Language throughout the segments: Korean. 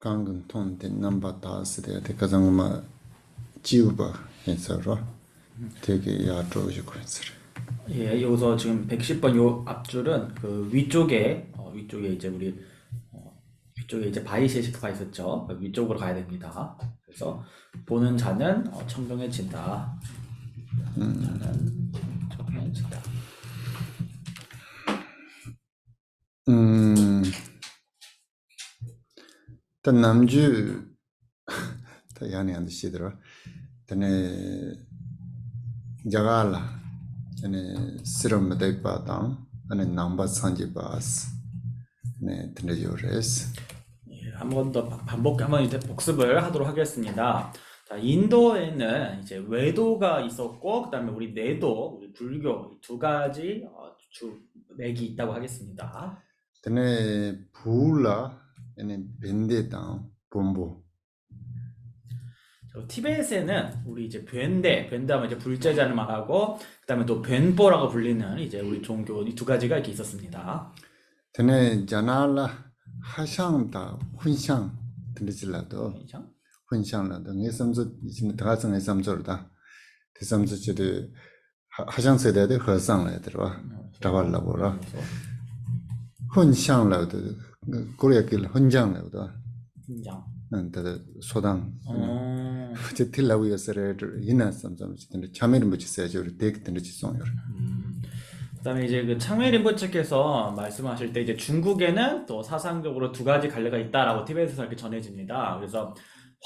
강근 통데 넘버 다스데 가장마 지우바 해서로 되게 야tro시고 했어요. 예, 여기서 지금 110번 요 앞줄은 그 위쪽에 위쪽에 이제 우리 위쪽에 이제 바이셰시크가 있었죠. 그 위쪽으로 가야 됩니다. 그래서 보는 자는 청정해진다. 자는 청정해진다. 단 남주 다 야니 안 시더라. 단에 자갈라 네 스름 대바당 안에 넘버 산지바스 네 드네요레스 예, 한 번 더 한번 이제 복습을 하도록 하겠습니다. 자, 인도에는 이제 외도가 있었고, 그다음에 우리 내도, 우리 불교 이 두 가지 주 맥이 있다고 하겠습니다. 단에 부라 네 벤데당 본보 티베트에는 우리 이제 벤데하면 이제 불제자를 말하고, 그다음에 또 벤보라고 불리는 이제 우리 종교 이 두 가지가 이렇게 있었습니다. 단에 자날라 하샹다 훈샹 들리질라도 괜찮? 훈샹라도 내 섬서 지금 다가성의 섬서다 대섬서지도 하샹세대의 허상라 들어와 잡아라고라 훈샹라도 고려길 훈장라도 인정. 근데 소당 어, 제 틸라고 요새를 이나 섬섬 근데 참여를 못 했어요. 우리 되게 되는 지송요. 그다음에 이제 그 창외 림보체께서 말씀하실 때 이제 중국에는 또 사상적으로 두 가지 갈래가 있다라고 티베트에서 이렇게 전해집니다. 그래서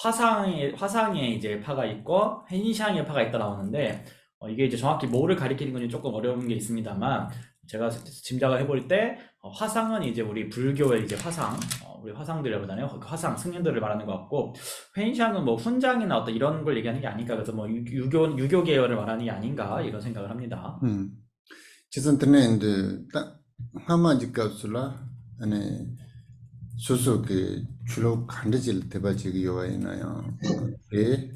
화상에 이제 파가 있고 헨샹의 파가 있다 나오는데 이게 이제 정확히 뭐를 가리키는 건지 조금 어려운 게 있습니다만 제가 짐작을 해볼 때 화상은 이제 우리 불교의 이제 화상, 우리 화상들이라고 하잖아요. 그 화상 승려들을 말하는 것 같고 헨샹은 뭐 훈장이나 어떤 이런 걸 얘기하는 게 아닐까. 그래서 뭐 유교 계열을 말하는 게 아닌가 이런 생각을 합니다. 지선 드네인데 딱 하마지 값술라 아니 소소 그 주로 간드질 대바지기 요와이나요. 에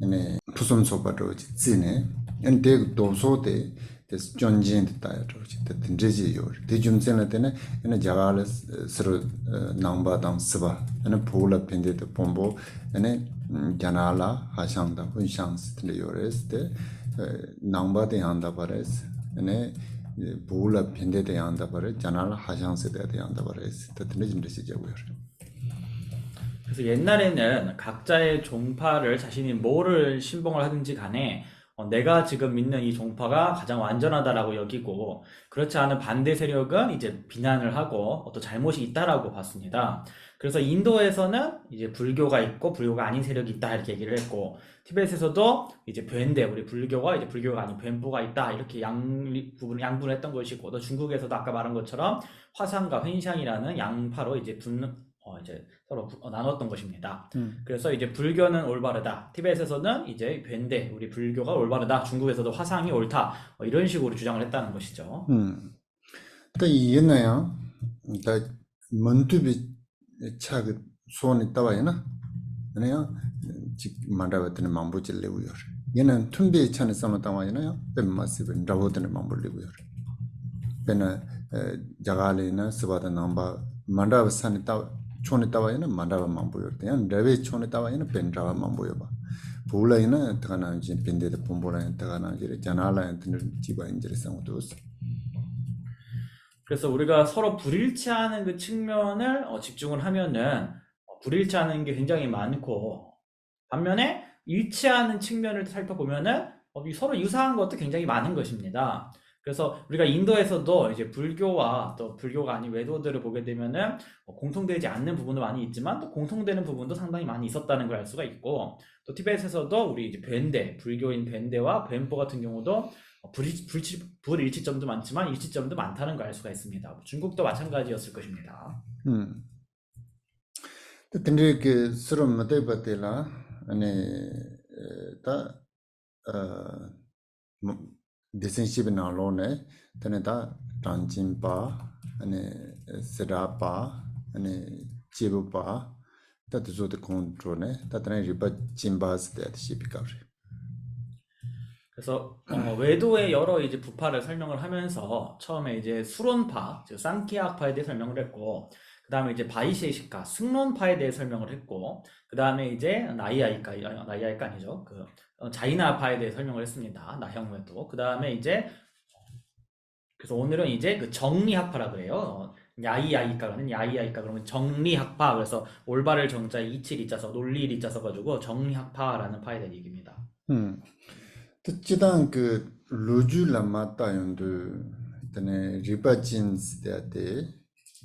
아니 부som 소바로 지네 엔데 도소데 des jonjin ta ro chi de tinjeji yo de jumsen 때는 ene jagal sro namba dang sba ene pula pende de pombo ene janala hashangda hunshang stle yores de namba de anda pares ene pula pende de anda pares janala hashang sde de anda pares de tinjeji ja고요. 그래서 옛날에는 각자의 종파를 자신이 뭐를 신봉을 하든지 간에 내가 지금 믿는 이 종파가 가장 완전하다라고 여기고 그렇지 않은 반대 세력은 이제 비난을 하고 또 잘못이 있다라고 봤습니다. 그래서 인도에서는 이제 불교가 있고 불교가 아닌 세력이 있다 이렇게 얘기를 했고 티베트에서도 이제 벤데 우리 불교가 이제 불교가 아닌 벤보가 있다 이렇게 양분을 했던 것이고 또 중국에서도 아까 말한 것처럼 화상과 횡샹이라는 양파로 이제 이제 서로 나눴던 것입니다. 그래서 이제 불교는 올바르다. 티베트에서는 이제 벤데 우리 불교가 올바르다. 중국에서도 화상이 옳다. 이런 식으로 주장을 했다는 것이죠. 또 이해나요? 다 먼투비 차그 소원이 따와이나 아니요 직 만다버드는 만부질레고요. 얘는 툰비 차는 싸마 따와이나요? 뱀마스는 라보드는 만불리고요. 배는 자갈이나 스바다 남바 만다버산이 따 촌에 따와이나 만다바 만부요. 그냥 레베 촌에 따와이나 벤라바 만부요 봐. 볼라이나 타가나 이제 벤데데 봄보라인 타가나 이제 자나라인 드는 지바 인지를 상도스. 그래서 우리가 서로 불일치하는 그 측면을 집중을 하면은 불일치하는 게 굉장히 많고 반면에 일치하는 측면을 살펴보면은 서로 유사한 것도 굉장히 많은 것입니다. 그래서 우리가 인도에서도 이제 불교와 또 불교가 아닌 외도들을 보게 되면은 공통되지 않는 부분도 많이 있지만 또 공통되는 부분도 상당히 많이 있었다는 걸 알 수가 있고 또 티베트에서도 우리 이제 벤데 불교인 벤데와 벤보 같은 경우도 불일치점도 많지만 일치점도 많다는 걸 알 수가 있습니다. 중국도 마찬가지였을 것입니다. 근데 그 스름 못해 봤대라 아니 다 디센시브 나로네 테네다 단진바 아니 세라바 아니 지부바 다도 컨트롤네 다트네 리바 진바스 대시비카리 그래서 외도의 여러 이제 부파를 설명을 하면서 처음에 이제 수론파, 즉 상키학파에 대해 설명을 했고 그 다음에 이제 바이셰이시카, 승론파에 대해 설명을 했고, 그 다음에 이제 나이아이카 아니죠. 자이나파에 대해 설명을 했습니다. 나형외도. 그 다음에 이제, 그래서 오늘은 이제 그 정리학파라 그래요. 야이아이카는 야이아이카 그러면 정리학파. 그래서 올바를 정자 이칠 이자서 논리 이자 써가지고 정리학파라는 파에 대한 얘기입니다. 또 지단 그 루주라 마타연도 이때네 리바진스 대때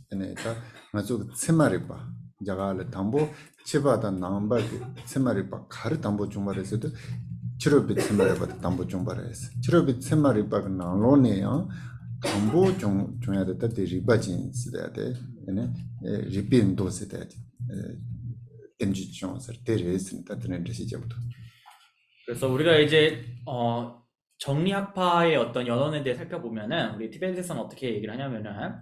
이때네 다 맞아 세마리바 자가를 담보 치바다 남바기 세마리바 가르 담보 중발에서도 치료비 세마리바 담보 중발에서 치료비 세마리바가 나로네요 담보 중해야 됐다 리바진스 대때 이네 리빈도스 대때 엠지존서 대레스는 되는 시점부터 그래서 우리가 이제 정리학파의 어떤 연원에 대해 살펴보면은 우리 티베트에서는 어떻게 얘기를 하냐면은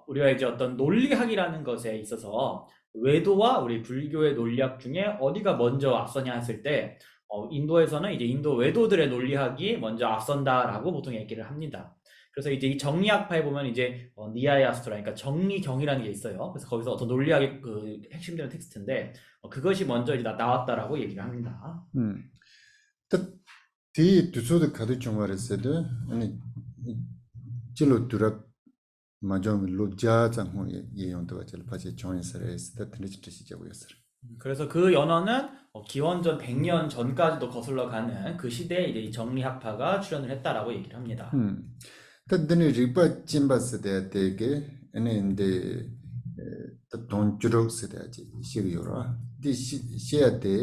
우리가 이제 어떤 논리학이라는 것에 있어서 외도와 우리 불교의 논리학 중에 어디가 먼저 앞서냐 했을 때 인도에서는 이제 인도 외도들의 논리학이 먼저 앞선다라고 보통 얘기를 합니다. 그래서 이제 이 정리학파에 보면 이제 니아야스토라, 그러니까 정리경이라는 게 있어요. 그래서 거기서 어떤 논리학의 그 핵심되는 텍스트인데 그것이 먼저 이제 나왔다라고 얘기를 합니다. 디 두소드 카드 중화했어도 아니 질로 두라 마좀 로자장 호 예용도 잘 바지 조인스레스 다트리치 시작이었어. 그래서 그 연어는 기원전 100년 전까지도 거슬러 가는 그 시대에 이제 이 정리학파가 출현을 했다라고 얘기를 합니다. तदने रिपा चिंबा से देते के अने इंदे तों जुरोग से देते शिगियोरा दि शियाते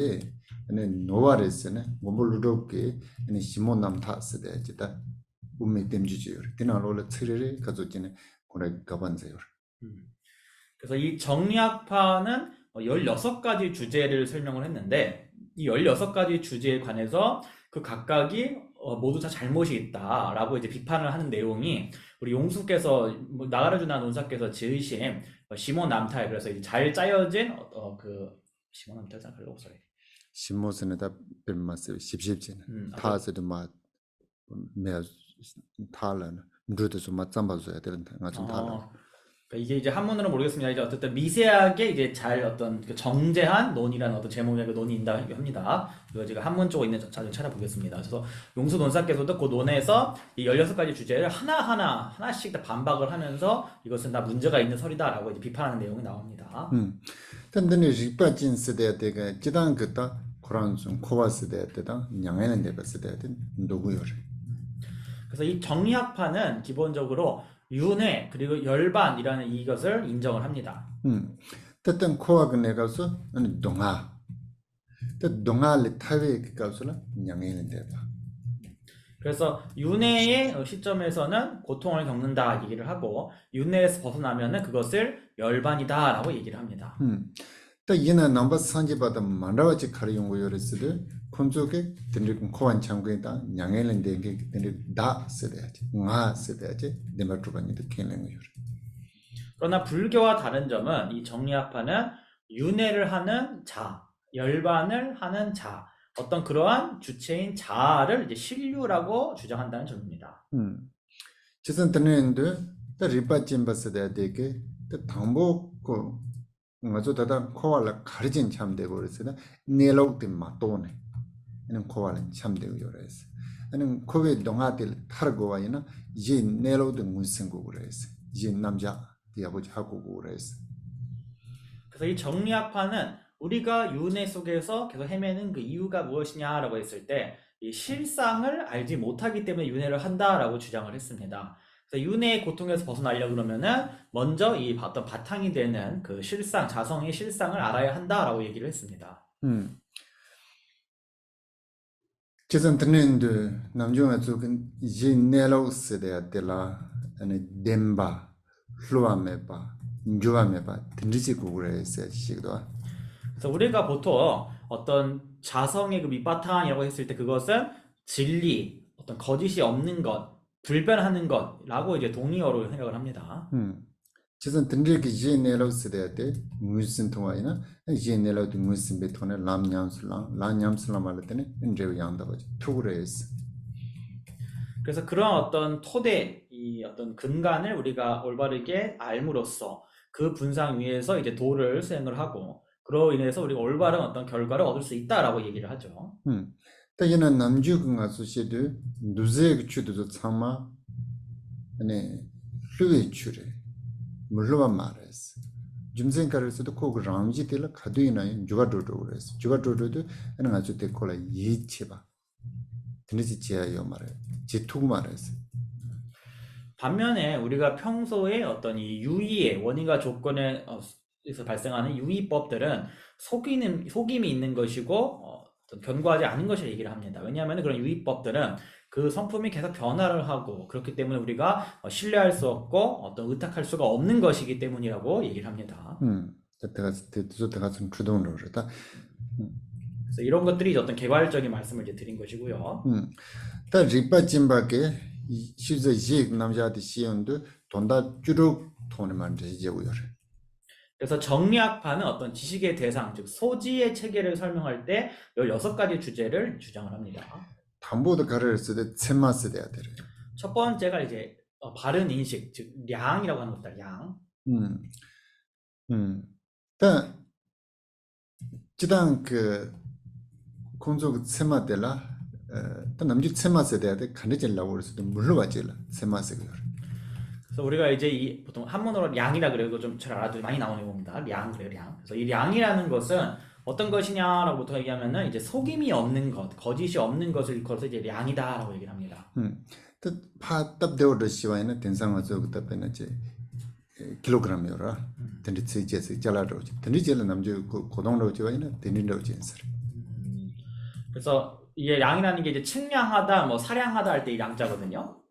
अने नोवारेस ने मोबलुडोग के अने शिमो नाम था से देते ता उम्मे 땜주지요. दिना로를 트레레 가족진에 고래 가반세요. 그래서 이 정리학파는 16가지 주제를 설명을 했는데 이 16가지 주제에 관해서 그 각각이 모두 다 잘못이 있다라고 이제 비판을 하는 내용이 우리 용수께서 나가르 주나 논사께서 지으신 시몬 남탈 그래서 이제 잘 짜여진 시몬 남탈 잘로 소리 시모스네다 뱀마스 십십진 타스도 마 메 탈란 누드도 마 잠바줘야 되는 가좀 탈란 이게 이제 한문으로 모르겠습니다. 이제 어쨌든 미세하게 이제 잘 어떤 그 정제한 논이라는 어떤 제목의 그 논이 있다 합니다. 이거 제가 한문 쪽에 있는 자료 찾아보겠습니다. 그래서 용수 논사께서도 그 논에서 이 16가지 주제를 하나씩 다 반박을 하면서 이것은 다 문제가 있는 설이다라고 이제 비판하는 내용이 나옵니다. 근데 리파 진스 대때가 지단 그다 코란 좀 코바스 대때다 냥에는 데베스 대때 누구요? 그래서 이 정리학파는 기본적으로 윤회 그리고 열반이라는 이것을 인정을 합니다. 때땐 코아가 내가서 아니 동아. 때 동아를 타외 가서라 냥에는 데바. 그래서 윤회의 시점에서는 고통을 겪는다 얘기를 하고 윤회에서 벗어나면은 그것을 열반이다라고 얘기를 합니다. 또 이나 넘버 산지바다 만라와지 카리용고요레스데 콘조게 드르군 코안 참고에다 냥엘은 데게 드르 다 쓰대야지 나 쓰대야지 데마트바니도 켄랭요. 그러나 불교와 다른 점은 이 정리학파는 윤회를 하는 자, 열반을 하는 자, 어떤 그러한 주체인 자아를 이제 신류라고 주장한다는 점입니다. 지선 드는데 또 리파찜바스데 데게 또 당보고 맞아 다다 코알라 가르진 참되고 그랬으나 네로드 마토네 는 코알은 참되고 요래서 아니 코베 동아들 타르고와이나 이제 네로드 문생고 그랬어 이제 남자 디아버지 하고 그랬어. 그래서 이 정리학파는 우리가 윤회 속에서 계속 헤매는 그 이유가 무엇이냐라고 했을 때 이 실상을 알지 못하기 때문에 윤회를 한다라고 주장을 했습니다. 그래서 윤회의 고통에서 벗어나려고 그러면은 먼저 이 어떤 바탕이 되는 그 실상, 자성의 실상을 알아야 한다라고 얘기를 했습니다. 지선 드는데 남중에 조금 이제 네로스 대야들라 아니 뎀바 플로아메바 인조아메바 든지고 그랬어 시기도. 그래서 우리가 보통 어떤 자성의 그 밑바탕이라고 했을 때 그것은 진리, 어떤 거짓이 없는 것, 불변하는 것라고 이제 동의어로 생각을 합니다. 지선 든지기 이제 네로스 대야때 무슨 통화이나 이제 네로도 무슨 베톤에 람냠슬랑 말 때는 인제우 양다버지 투그레스. 그래서 그런 어떤 토대, 이 어떤 근간을 우리가 올바르게 알므로써 그 분상 위에서 이제 도를 수행을 하고 그로 인해서 우리가 올바른 어떤 결과를 얻을 수 있다라고 얘기를 하죠. 따기는 남주가 수시도 누제 추도 참마 아니 르웨 추레 물로바 말했어. 짐생가르서도 꼭 람지들 가두이나 주가도도 그랬어. 주가도도 하는 아주 데콜라 이치바. 드니지 지야요 말해. 지투 말했어. 반면에 우리가 평소에 어떤 이 유의의 원인과 조건에 에서 발생하는 유의법들은 속임이 있는 것이고 어떤 견고하지 않은 것을 얘기를 합니다. 왜냐하면 그런 유의법들은 그 성품이 계속 변화를 하고 그렇기 때문에 우리가 신뢰할 수 없고 어떤 의탁할 수가 없는 것이기 때문이라고 얘기를 합니다. 그때가 좀 주동으로 그러다. 그래서 이런 것들이 이제 어떤 개괄적인 말씀을 이제 드린 것이고요. 다 리파 짐바게 시저 지 남자한테 시연도 돈다 주룩 돈을 만들지고요. 그래서 정리학파는 어떤 지식의 대상, 즉 소지의 체계를 설명할 때 16가지 주제를 주장을 합니다. 담보도 가르칠 때 세마스 돼야 돼요. 첫 번째가 이제 바른 인식, 즉 량이라고 하는 것이다. 량. 다 지당 그 공적 세마들라 또 남주 세마스 돼야 돼. 간해질라고 그래서 물러가지라 세마스고요. 그래서 우리가 이제 이 보통 한문으로 량이라 그래도 좀 잘 알아도 많이 나오는 겁니다. 량 그래요, 량. 그래서 이 량이라는 것은 어떤 것이냐라고 보통 얘기하면은 이제 속임이 없는 것, 거짓이 없는 것을 일컬어서 이제 량이다라고 얘기를 합니다. 또 파답되어도 시와에는 된상어서 그때는 이제 킬로그램이라 던지지 제스 잘라도 던지지는 남주 고동로 지와에는 던진다고 지ens을. 그래서 이게 량이라는 게 이제 측량하다, 뭐 사량하다 할 때 이 량자거든요.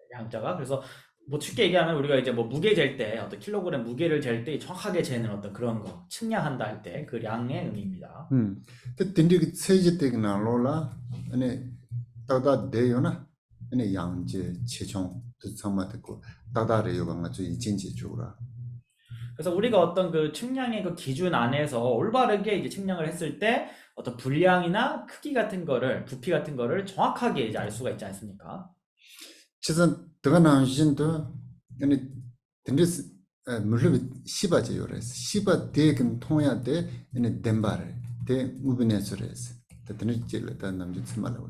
량자가. 그래서 뭐 쉽게 얘기하면 우리가 이제 뭐 무게 잴 때 어떤 킬로그램 무게를 잴 때 정확하게 재는 어떤 그런 거 측량한다 할 때 그 량의 의미입니다. 또 던지기 세지 때나 로라 아니 따다 대요나 아니 양제 체중 뜻상마 듣고 따다래요 방아주 이진지 쪽으로. 그래서 우리가 어떤 그 측량의 그 기준 안에서 올바르게 이제 측량을 했을 때 어떤 분량이나 크기 같은 거를 부피 같은 거를 정확하게 이제 알 수가 있지 않습니까? 지선 들어가는 신도 아니 던지스 물론 시바지 요래서 시바 대근 통해야 돼 아니 덴바를 대 무빈에서래서 던지질 때 남주 스말라고.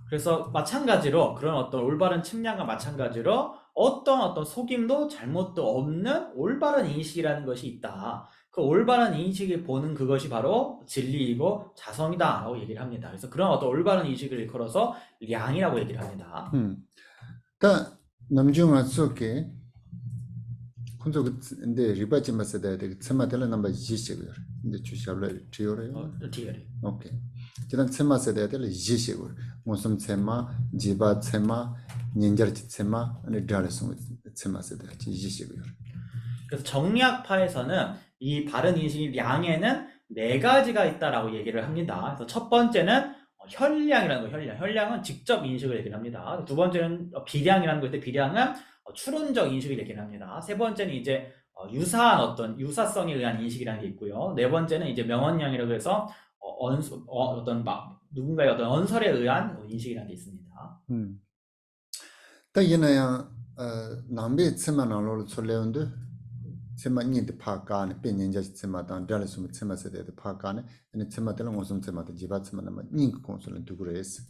그래서 마찬가지로 그런 어떤 올바른 측량과 마찬가지로 어떤 속임도 잘못도 없는 올바른 인식이라는 것이 있다. 그 올바른 인식을 보는 그것이 바로 진리이고 자성이다라고 얘기를 합니다. 그래서 그런 어떤 올바른 인식을 일컬어서 량이라고 얘기를 합니다. 다 남중아 속에 콘소 근데 리바지 마스다 되 ts마들 넘버 20시고요. 근데 주시합을 지요래요. 디어리. 오케이. 지단 ts마스다 되 20시고. 무슨 ts마, 지바 ts마, 닌자르 ts마, 아니 달레송 ts마스다 20시고요. 그래서 정리학파에서는 이 바른 인식이 량에는 4가지가 있다라고 얘기를 합니다. 그래서 첫 번째는 현량이라는 거, 현량은 직접 인식을 얘기를 합니다. 두 번째는 비량이라는 것인데 비량은 추론적 인식을 얘기를 합니다. 세 번째는 이제 유사한 어떤 유사성에 의한 인식이라는 게 있고요. 네 번째는 이제 명언량이라고 해서 어떤 누군가의 어떤 언설에 의한 인식이라는 게 있습니다. 또 얘네야 남배 ts마나로 솔레온데 ts마니데 파카네 벤년자 ts마단 달레송 ts마세데 파카네 아니 ts마들은 무슨 ts마데 지바 ts마나 닝크 콘솔은 두그레스.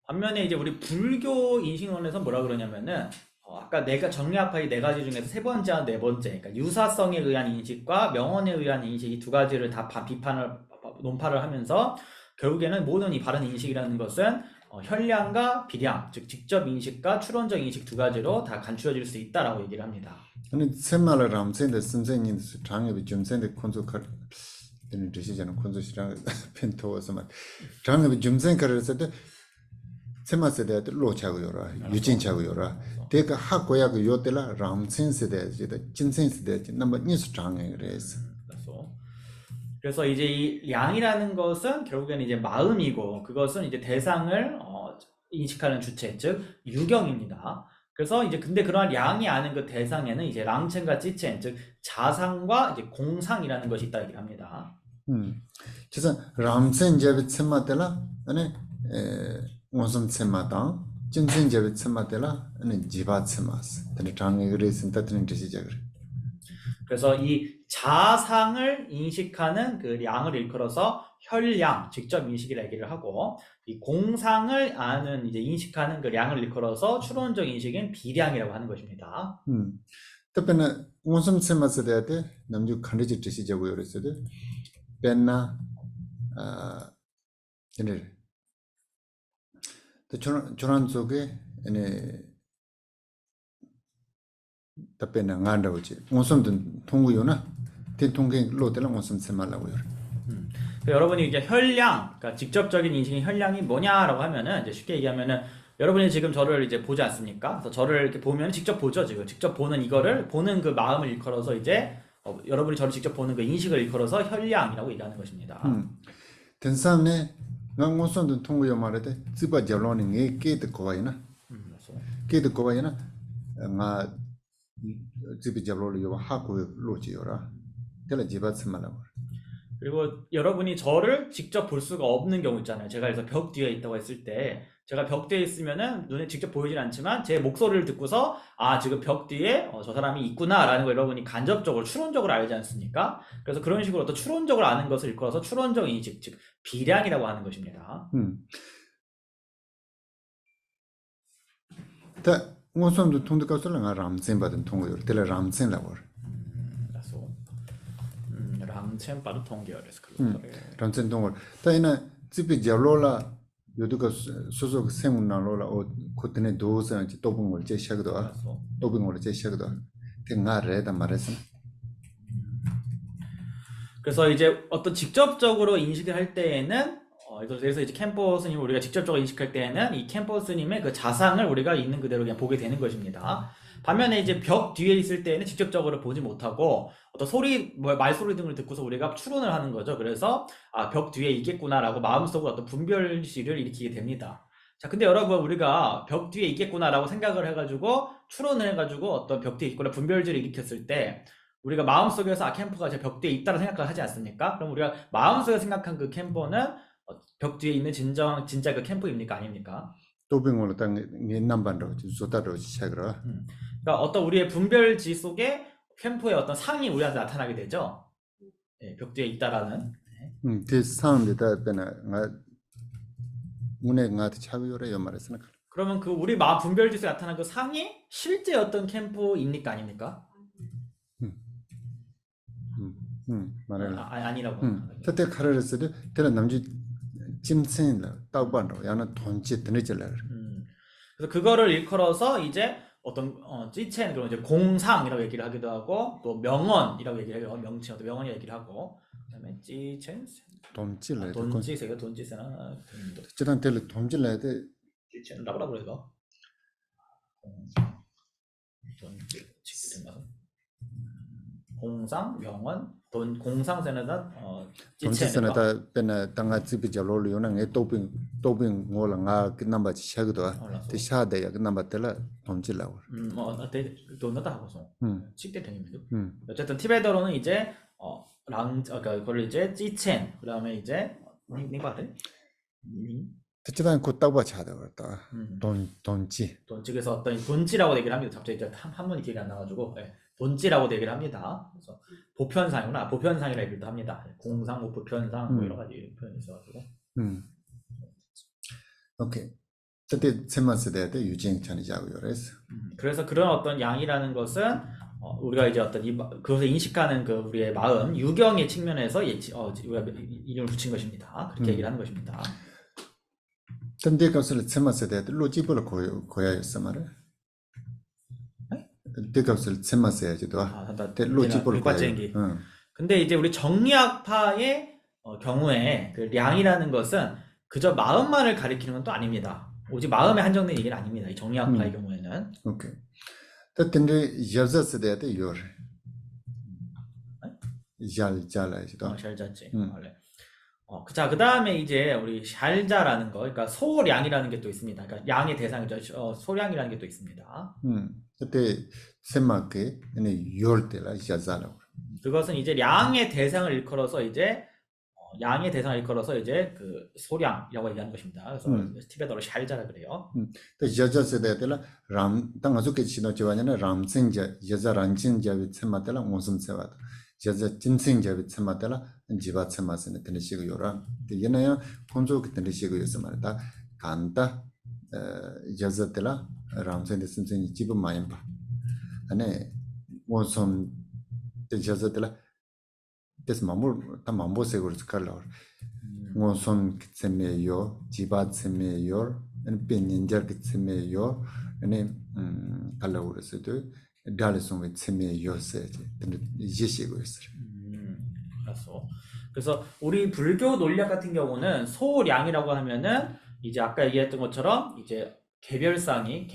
반면에 이제 우리 불교 인식론에서 뭐라 그러냐면은 아까 정리학파의 4가지 중에서 세 번째와 네 번째, 그러니까 유사성에 의한 인식과 명언에 의한 인식 이 두 가지를 다 논파를 하면서 결국에는 모든 이 바른 인식이라는 것은 현량과 비량, 즉 직접 인식과 추론적 인식 두 가지로 다 간추려질 수 있다라고 얘기를 합니다. 아니 세말을 ramsen데 선생님 장애비 좀센데 콘소카 되는 뜻이잖아. 콘소시랑 펜토워서 막 장애비 좀센카를 때 세마세대 로차고요라 유진차고요라 대가 학고야고 요텔라 ramsen세대 진센세대 넘버 니스 장애래서. 그래서 이제 이 량이라는 것은 결국에는 이제 마음이고 그것은 이제 대상을 인식하는 주체, 즉 유경입니다. 그래서 이제 근데 그러한 량이 아는 그 대상에는 이제 랑첸과 찌첸, 즉 자상과 이제 공상이라는 것이 있다 얘기를 합니다. 그래서 람첸 제비 쳔마텔라 아니 원선 쳔마당 진첸 제비 쳔마텔라 아니 지바 쳔마스. 근데 장애 그래서 뜻는 뜻이죠. 그래서 이 자상을 인식하는 그 량을 일컬어서 혈량, 직접 인식이라 얘기를 하고, 이 공상을 아는 이제 인식하는 그 량을 일컬어서 추론적 인식인 비량이라고 하는 것입니다. 답변은 원섬 세마스 대한테 남주 간르지 뜻이자고 그랬어요. 벤나 얘네 저런 속에 얘네 답변은 안 나오지. 원섬든 통구요나 대통령 로데랑 원섬 세말라고 그래. 여러분이 이제 혈량, 그러니까 직접적인 인식인 혈량이 뭐냐라고 하면은 이제 쉽게 얘기하면은 여러분이 지금 저를 이제 보지 않습니까? 그래서 저를 이렇게 보면 직접 보죠, 지금. 직접 보는 이거를 보는 그 마음을 일컬어서 이제 여러분이 저를 직접 보는 그 인식을 일컬어서 혈량이라고 얘기하는 것입니다. 된삼네 난 원섬든 통구요 말에 찌바 절로는 게 깨드 거와이나. 그래서 깨드 거와이나 나 찌바 절로를 하고 로지요라. telha jibat semalago. 그리고 여러분이 저를 직접 볼 수가 없는 경우 있잖아요. 제가 그래서 벽 뒤에 있다고 했을 때 제가 벽 뒤에 있으면은 눈에 직접 보이진 않지만 제 목소리를 듣고서 아 지금 벽 뒤에 저 사람이 있구나라는 걸 여러분이 간접적으로 추론적으로 알지 않습니까? 그래서 그런 식으로 또 추론적으로 아는 것을 일컬어서 추론적 인식, 즉 비량이라고 하는 것입니다. 다 원섬도 통득가서는 람센 받은 통고요. telha ramsen라고. 그래서 람첸바르 통계열에서 람센 통고. 다이나 집이 절로라 요두가 소소 생문나로라 코트네 도서 또봉 걸 제시하기도 하. 또봉 걸 제시하기도 하. 대가래다 말했어. 그래서 이제 어떤 직접적으로 인식을 할 때에는 그래서 이제 캠퍼스님을 우리가 직접적으로 인식할 때에는 이 캠퍼스님의 그 자상을 우리가 있는 그대로 그냥 보게 되는 것입니다. 반면에 이제 벽 뒤에 있을 때는 직접적으로 보지 못하고 어떤 소리, 말소리 등을 듣고서 우리가 추론을 하는 거죠. 그래서 아, 벽 뒤에 있겠구나라고 마음속으로 어떤 분별시를 일으키게 됩니다. 자, 근데 여러분 우리가 벽 뒤에 있겠구나라고 생각을 해가지고 추론을 해가지고 어떤 벽 뒤에 있거나 분별지를 일으켰을 때 우리가 마음속에서 아 캠퍼가 제 벽 뒤에 있다고 생각을 하지 않습니까? 그럼 우리가 마음속에 생각한 그 캠퍼는 벽 뒤에 있는 진짜 그 캠프입니까? 아닙니까? 또봉 걸로 땅 옛남반로 조다로 시작으로. 그러니까 어떤 우리의 분별지 속에 캠프의 어떤 상이 우리한테 나타나게 되죠. 예, 벽 뒤에 있다라는. 그 사운드다 배나 운에 가도 차비요래 요 말했으나. 그러면 그 우리 마음 분별지 속에 나타난 그 상이 실제 어떤 캠프입니까? 아닙니까? 말해. 아니라고. 그때 카르르스도 telha 남주 찜센라 따반로 야나 돈치 드네질라. 그래서 그거를 일컬어서 이제 어떤 찌첸 그런 이제 공상이라고 얘기를 하기도 하고 또 명언이라고 얘기를 하고 명칭 어떤 명언이라고 얘기를 하고 그다음에 찌첸 돈질라. 돈찌세가 돈찌세나 저단 telha 돈질라 돼. 찌첸 라브라 그래서 돈찌 공상 명언 돈 공상세나다 찌첸 돈치스나다 배나 땅아 집이 절로로 요나 게 또빙 몰라 가 끝남바 시작도 때 샤데야 끝남바 telha 돈질라고. 어때 돈나다 하고서 식대 되니면도 음. 어쨌든 티베더로는 이제 그러니까 그걸 이제 찌첸 그다음에 이제 닝바데 듣지도 않고 따바 차다 그랬다. 돈치. 돈찌에서 어떤 돈찌라고 얘기를 합니다. 갑자기 이제 한문이 기억이 안 나가지고 돈찌라고 얘기를 합니다. 그래서 보편상이구나 보편상이라 얘기도 합니다. 공상, 뭐 보편상 뭐 여러 가지 표현이 있어가지고. 오케이. 그때 세마스대에 유진 찬이자고 그랬어. 그래서 그런 어떤 양이라는 것은 우리가 이제 어떤 그것을 인식하는 그 우리의 마음 유경의 측면에서 우리가 이름을 붙인 것입니다. 그렇게 얘기를 하는 것입니다. 근데 그것을 세마스대에 로지불 고야였어 말이야. 대값을 세마스야지도. 로지불 고야. 근데 이제 우리 정리학파의 경우에 그 량이라는 것은 그저 마음만을 가리키는 건 또 아닙니다. 오직 마음에 한정된 얘기는 아닙니다. 이 정리학파의 경우에는. 오케이. 근데 여자스대에 요래. 잘자라지도. 잘자지. 원래. 자, 그 다음에 이제 우리 샬자라는 거, 그러니까 소량이라는 게 또 있습니다. 그러니까 양의 대상이죠. 소량이라는 게 또 있습니다. 그때 세마게 네 요르텔라 자자라고. 그것은 이제 양의 대상을 일컬어서 이제 양의 대상을 일컬어서 이제 그 소량이라고 얘기하는 것입니다. 그래서 음. 티베트어로 샬자라 그래요. 또 여자 세대들 람 땅아주 게 지노 지와냐나 람생자 여자 란친자 비츠마텔라 무슨 세와도 여자 진생자 비츠마텔라 지바 츠마스네 드니시고 요라 얘네야 콘조 그 드니시고 요서 말다 간다 여자들라 람생데 심생이 지부 마임바 아니 무슨 여자들라 데스 마물 다 mam보세고 스칼라 무슨 kitsemeyo jiba tsemeyo en peninjar kitsemeyo ene kalawursedo dalson tsemeyo se 예시고 있어요. 그래서 우리 불교 논리학 같은 경우는 소량이라고 하면은 이제 아까 얘기했던 것처럼 이제 개별상이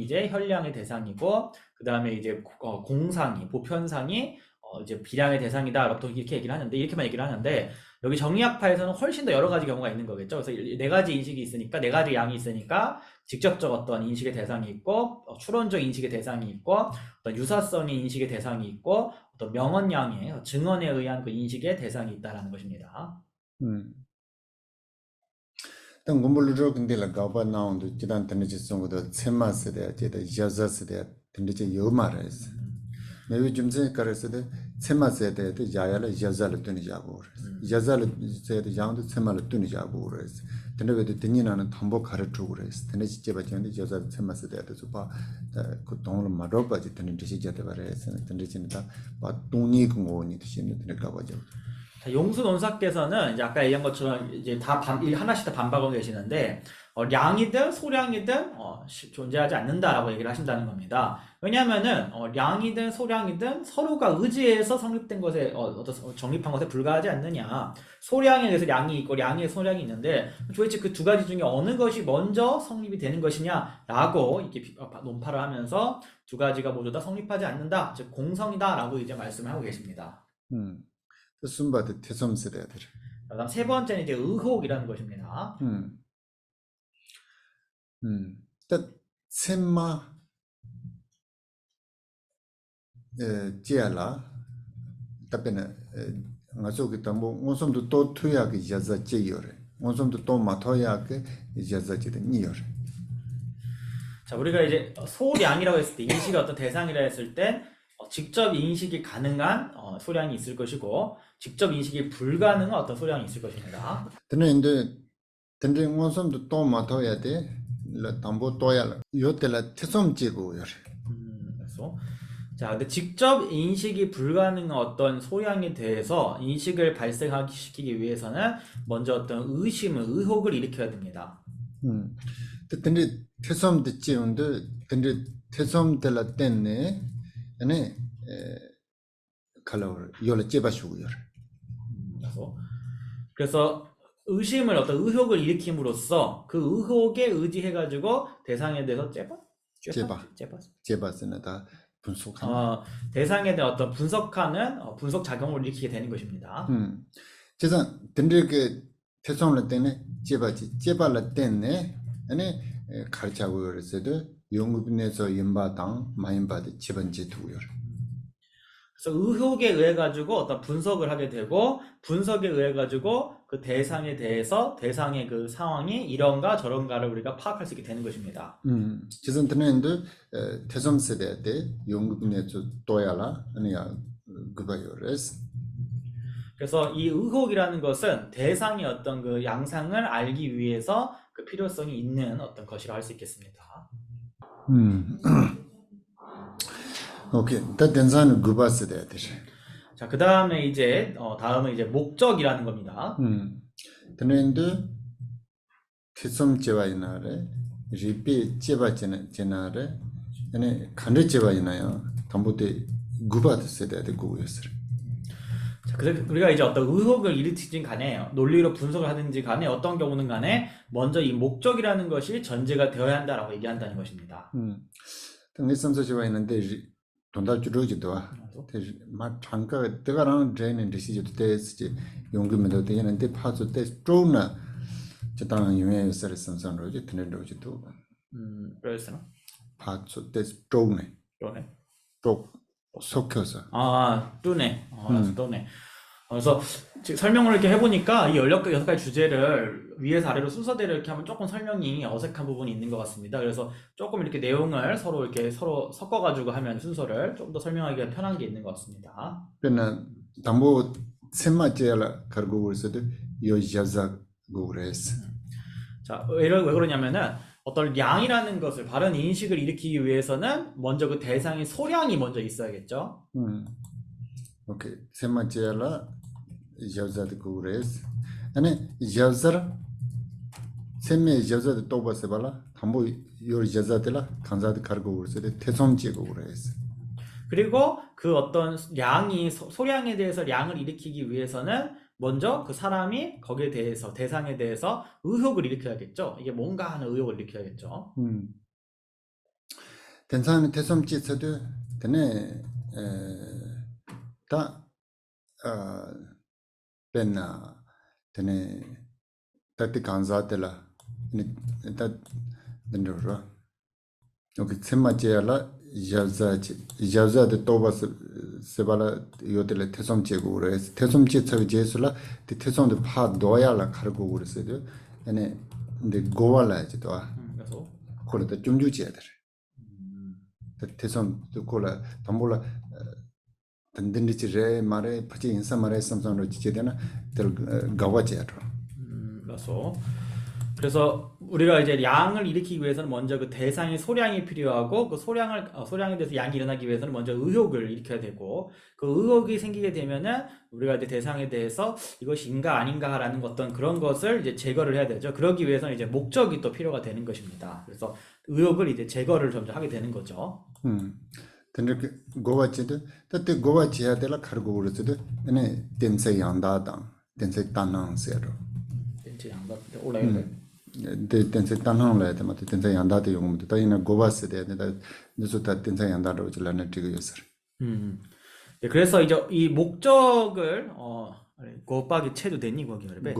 이제 혈량의 대상이고 그 다음에 이제 공상이 보편상이 이제 비량의 대상이다. 보통 이렇게 얘기를 하는데 이렇게만 얘기를 하는데 여기 정리학파에서는 훨씬 더 여러 가지 경우가 있는 거겠죠. 그래서 네 가지 인식이 있으니까 네 가지 양이 있으니까 직접적 어떤 인식의 대상이 있고 추론적 인식의 대상이 있고 어떤 유사성의 인식의 대상이 있고 어떤 명언양의 증언에 의한 그 인식의 대상이 있다라는 것입니다. 당 공부를 근데 가봐 나온도 지단 드니지 송도 쳔마스데 제다 야자스데 드니지 요마레스 매우 좀세 가르스데 쳔마스데 야야라 야자를 드니자고 야자를 세데 양도 쳔마를 드니자고 그래서 드네베도 드니나는 탐보 가르쳐 그래서 드니지 제바전데 야자 쳔마스데 봐 그 동을 마로바지 드니지 제데 바레스 드니지다 바 동니 공원이 드시는 드니까 봐죠. 용수 논사께서는 이제 아까 얘기한 것처럼 이제 하나씩 다 반박하고 계시는데 량이든 소량이든 존재하지 않는다라고 얘기를 하신다는 겁니다. 왜냐하면은 량이든 소량이든 서로가 의지해서 성립된 것에 어떤 정립한 것에 불과하지 않느냐. 소량에 의해서 량이 있고 량에 소량이 있는데 도대체 그 두 가지 중에 어느 것이 먼저 성립이 되는 것이냐라고 이렇게 논파를 하면서 두 가지가 모두 다 성립하지 않는다, 즉 공성이다라고 이제 말씀을 하고 계십니다. 순바드 태섬스레들. 그다음 세 번째는 이제 의혹이라는 것입니다. 또 쳔마 제라 답변에 가서기 때문에 원성도 또 투야게 자자 제요래. 원성도 또 마토야게 자자지데 니요래. 자, 우리가 이제 소량이라고 했을 때 인식이 어떤 대상이라 했을 땐 직접 인식이 가능한 소량이 있을 것이고 직접 인식이 불가능한 어떤 소량이 있을 것입니다. 근데 원성도 또 마토야 돼. 담보 또야 요텔라 태섬지고요. 그래서 자, 근데 직접 인식이 불가능한 어떤 소량에 대해서 인식을 발생시키기 위해서는 먼저 어떤 의혹을 일으켜야 됩니다. 근데 태섬 듣지운데 근데 태섬텔라 때문에 아니 칼로를 요를 째바시고요. 그래서 어떤 의혹을 일으킴으로써 그 의혹에 의지해가지고 대상에 대해서 제바스는 다 분석하는 대상에 대한 어떤 분석하는 분석 작용을 일으키게 되는 것입니다. 그래서 근데 그 태성을 때문에 제바를 때문에 아니 가르치고 그랬어도 영국에서 연바당 마인바드 지번지 두고요. 그래서 의혹에 의해 가지고 어떤 분석을 하게 되고 분석에 의해 가지고 그 대상에 대해서 대상의 그 상황이 이런가 저런가를 우리가 파악할 수 있게 되는 것입니다. 지금 드는데 태섬 세대 때 영국에서 또야라 아니야 그거요레스. 그래서 이 의혹이라는 것은 대상의 어떤 그 양상을 알기 위해서 그 필요성이 있는 어떤 것이라 할 수 있겠습니다. 오케이. 다 된산 구바스데 자, 그다음에 이제 다음은 이제 목적이라는 겁니다. 드는데 태섬 제와이나레 리피 제바제나레 아니 칸르 제와이나요. 담보데 구바스데 고요스. 자, 그래서 우리가 이제 어떤 의혹을 일으키진 간에 논리로 분석을 하든지 간에 어떤 경우는 간에 먼저 이 목적이라는 것이 전제가 되어야 한다라고 얘기한다는 것입니다. 당리섬서 제와이는데 돈다 주로지도 마 창가 뜨가랑 드레는 리시지도 때지 용금도 되는데 파도 때 스트로나 저당 유명해서 선선로지 트렌드로지도 그래서 파도 때 스트로네 또 속혀서 뚜네. 뚜네. 그래서 지금 설명을 이렇게 해보니까 이 16가지 주제를 위에서 아래로 순서대로 이렇게 하면 조금 설명이 어색한 부분이 있는 것 같습니다. 그래서 조금 이렇게 내용을 서로 섞어가지고 하면 순서를 좀 더 설명하기가 편한 게 있는 것 같습니다. 그러나 담보 셈마제라 가르고 그래서도 요 자자 고레스. 자, 왜 그러냐면은 어떤 양이라는 것을 바른 인식을 일으키기 위해서는 먼저 그 대상의 소량이 먼저 있어야겠죠. 오케이. 셈마제라 자자드 고레스. 아니 자자 셈메 자자드 또바세발라 담보 요 자자들라 간자드 가르고 그래서도 태솜제고 그래스. 그리고 그 어떤 소량에 대해서 양을 일으키기 위해서는 먼저 그 사람이 거기에 대해서, 대상에 대해서 의혹을 일으켜야겠죠. 이게 뭔가 하는 의혹을 일으켜야겠죠. 된사는 태솜제서도 되네 다 벤나 되네 다티 간자들라 다 된더라. 여기 셈마제라 자자드 또바스 세발라 요텔레 태솜제고 그래서 태솜제 저기 제술라 태솜도 파 도야라 가르고 그랬어요. 아니 근데 고발라지도 그래서 콜레다 좀 주지야들. 태솜도 콜라 담볼라 던든디지레 말에 파지 인사 말에 삼삼로 지제되나 들 가와제로. 그래서 우리가 이제 양을 일으키기 위해서는 먼저 그 대상의 소량이 필요하고 그 소량에 대해서 양이 일어나기 위해서는 먼저 의혹을 일으켜야 되고 그 의혹이 생기게 되면은 우리가 이제 대상에 대해서 이것이 인가 아닌가라는 어떤 그런 것을 이제 제거를 해야 되죠. 그러기 위해서는 이제 목적이 또 필요가 되는 것입니다. 그래서 의혹을 이제 제거를 점점 하게 되는 거죠. 근데 고와제도 그때 고와제야 될라 가르고 그랬어도 네 덴세 양다당 덴세 단난세로. 덴세 양다한테 올라야 덴세 단난을 해야 맞다 덴세 양다도 용음도 다이나 고바스 돼야 된다 늦었다 덴세 양다로 질라는 지금 요서. 네, 그래서 이제 이 목적을 곱하기 채도 되니 거기 그래.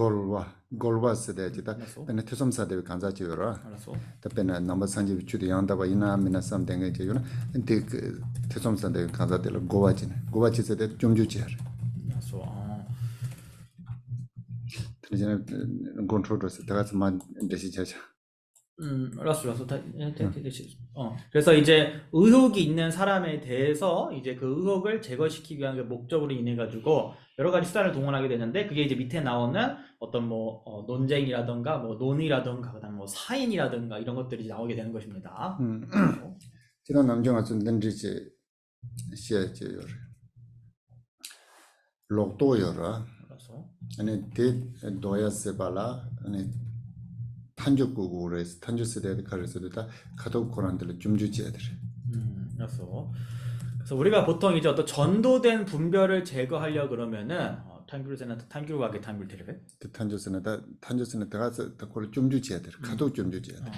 골바스 돼야지다. 근데 태솜사 대비 간자지요라. 알았어. 답변은 넘버 산지 주디 양다바 이나 미나 삼땡게 제요나 근데 그 태솜사 대비 간자들 고바지세 좀 주지야. 알았어. 이제는 컨트롤러스 다가서만 되시자자. 알았어. 그래서 이제 의혹이 있는 사람에 대해서 이제 그 의혹을 제거시키기 위한 그 목적으로 인해 가지고 여러 가지 수단을 동원하게 되는데 그게 이제 밑에 나오는 어떤 논쟁이라던가 논의라던가 그다음 사인이라던가 이런 것들이 나오게 되는 것입니다. 지난 남정아 좀 던지지 시야제요. 록도요라. 알았어. 아니 대 도야세발라 아니 탄족국으로 해서 탄조세대에 가르쳐도 다 가독 고난들을 좀 주지야들. 알았어. 그래서 우리가 보통 이제 어떤 전도된 분별을 제거하려 그러면은 탄귤세나 탄귤과게 탄귤테레베 탄조세는 들어가서 다 그걸 좀 주지야들. 가독 좀 주지야들.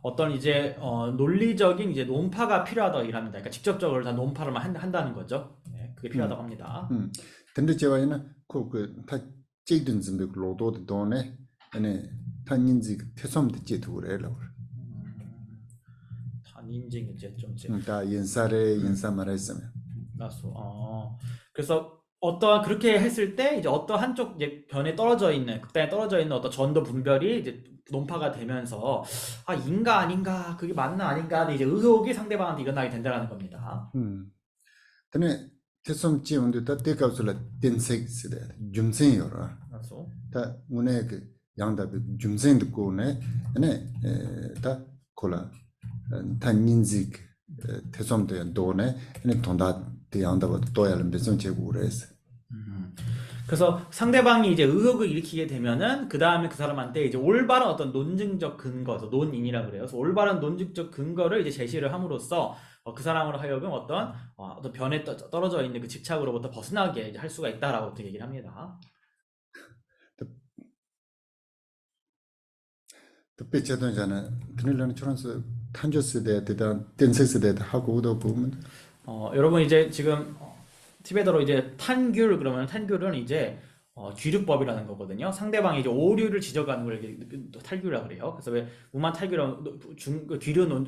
어떤 이제 논리적인 이제 논파가 필요하다 이랍니다. 그러니까 직접적으로 다 논파를 한다는 거죠. 네, 그게 필요하다고 합니다. 근데 제와이는 그다 찌든 준비 로도도 돈에 아니 탄인지 태솜도 찌도 그래라. 탄인지 이제 좀 다 인사 말했으면. 알았어. 그래서 그렇게 했을 때 이제 어떤 한쪽 이제 변에 떨어져 있는 극단에 떨어져 있는 어떤 전도 분별이 이제 논파가 되면서 인가 아닌가 그게 맞나 아닌가 이제 의혹이 상대방한테 일어나게 된다는 겁니다. 근데 태솜 찌운도 다 때값을 댄색스다 줌생이요라. 알았어. 다 문에 그 양답 줌생 듣고네 네 다 콜라 탄인직 태솜도 도네 네 돈다 양답도 도야는 무슨 제고래서. 그래서 상대방이 이제 의혹을 일으키게 되면은 그 다음에 그 사람한테 이제 올바른 어떤 논증적 근거, 논인이라 그래요. 그래서 올바른 논증적 근거를 이제 제시를 함으로써 그 사람으로 하여금 어떤 변에 떨어져 있는 그 집착으로부터 벗어나게 이제 할 수가 있다라고 어떻게 얘기를 합니다. 특히 제도잖아. 그늘라는 초란스 탄조스대 대단 댄섹스대 하고도 보면 여러분 이제 지금 티베트로 이제 탄귤 그러면 탄귤은 이제 귀류법이라는 거거든요. 상대방이 이제 오류를 지적하는 걸 탈규라 그래요. 그래서 왜 무만 탈규랑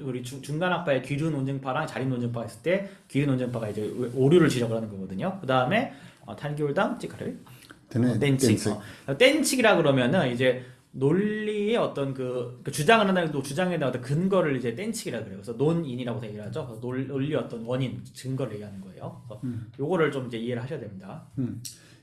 우리 중간 학파의 귀류 논증파랑 자립 논증파가 있을 때 귀류 논증파가 이제 오류를 지적을 하는 거거든요. 그 다음에 탄교당 찌카를 되네 땡칙. 땡스 땡칙이라 그러면은 이제 논리의 어떤 그 주장을 한다는 또 주장에 대한 어떤 근거를 이제 땡칙이라 그래요. 그래서 논인이라고 얘기를 하죠. 그래서 논리 어떤 원인, 증거를 얘기하는 거예요. 그래서 요거를 좀 이제 이해를 하셔야 됩니다.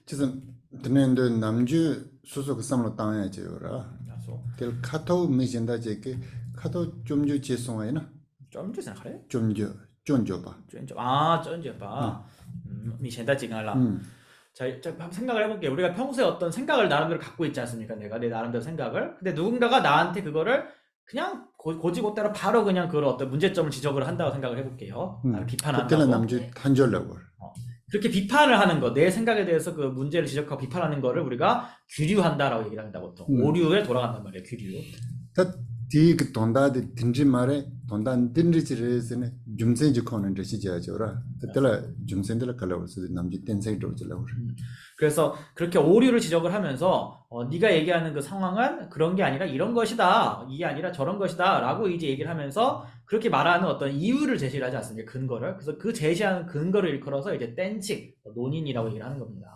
지금 드는데 남주 소속 삼로 땅에지요라 그래서 될 카토 미신다 제게 카토 좀주 지송아이나 좀 생각하래? 좀주 좀줘봐 쩐봐. 니现在지금 음 자, 한번 생각을 해볼게요. 우리가 평소에 어떤 생각을 나름대로 갖고 있지 않습니까? 내가 내 나름대로 생각을. 근데 누군가가 나한테 그거를 그냥 고지고대로 바로 그냥 그걸 어떤 문제점을 지적을 한다고 생각을 해볼게요. 나를 그때는 비판한다고. 남주 한절라고 그렇게 비판을 하는 거, 내 생각에 대해서 그 문제를 지적하고 비판하는 거를 우리가 규류한다라고 얘기를 합니다, 보통. 오류에 돌아간단 말이에요, 규류. 다디그 돈다디 딘지 말에 돈단 딘지지르스네 줌센지 코는 저시지야죠라 그때라 줌센들 칼라고서 남주 땡세이 도지라고 그래서 그렇게 오류를 지적을 하면서 네가 얘기하는 그 상황은 그런 게 아니라 이런 것이다, 이게 아니라 저런 것이다 라고 이제 얘기를 하면서 그렇게 말하는 어떤 이유를 제시를 하지 않습니까? 근거를. 그래서 그 제시하는 근거를 일컬어서 이제 땡칙, 논인이라고 얘기를 하는 겁니다.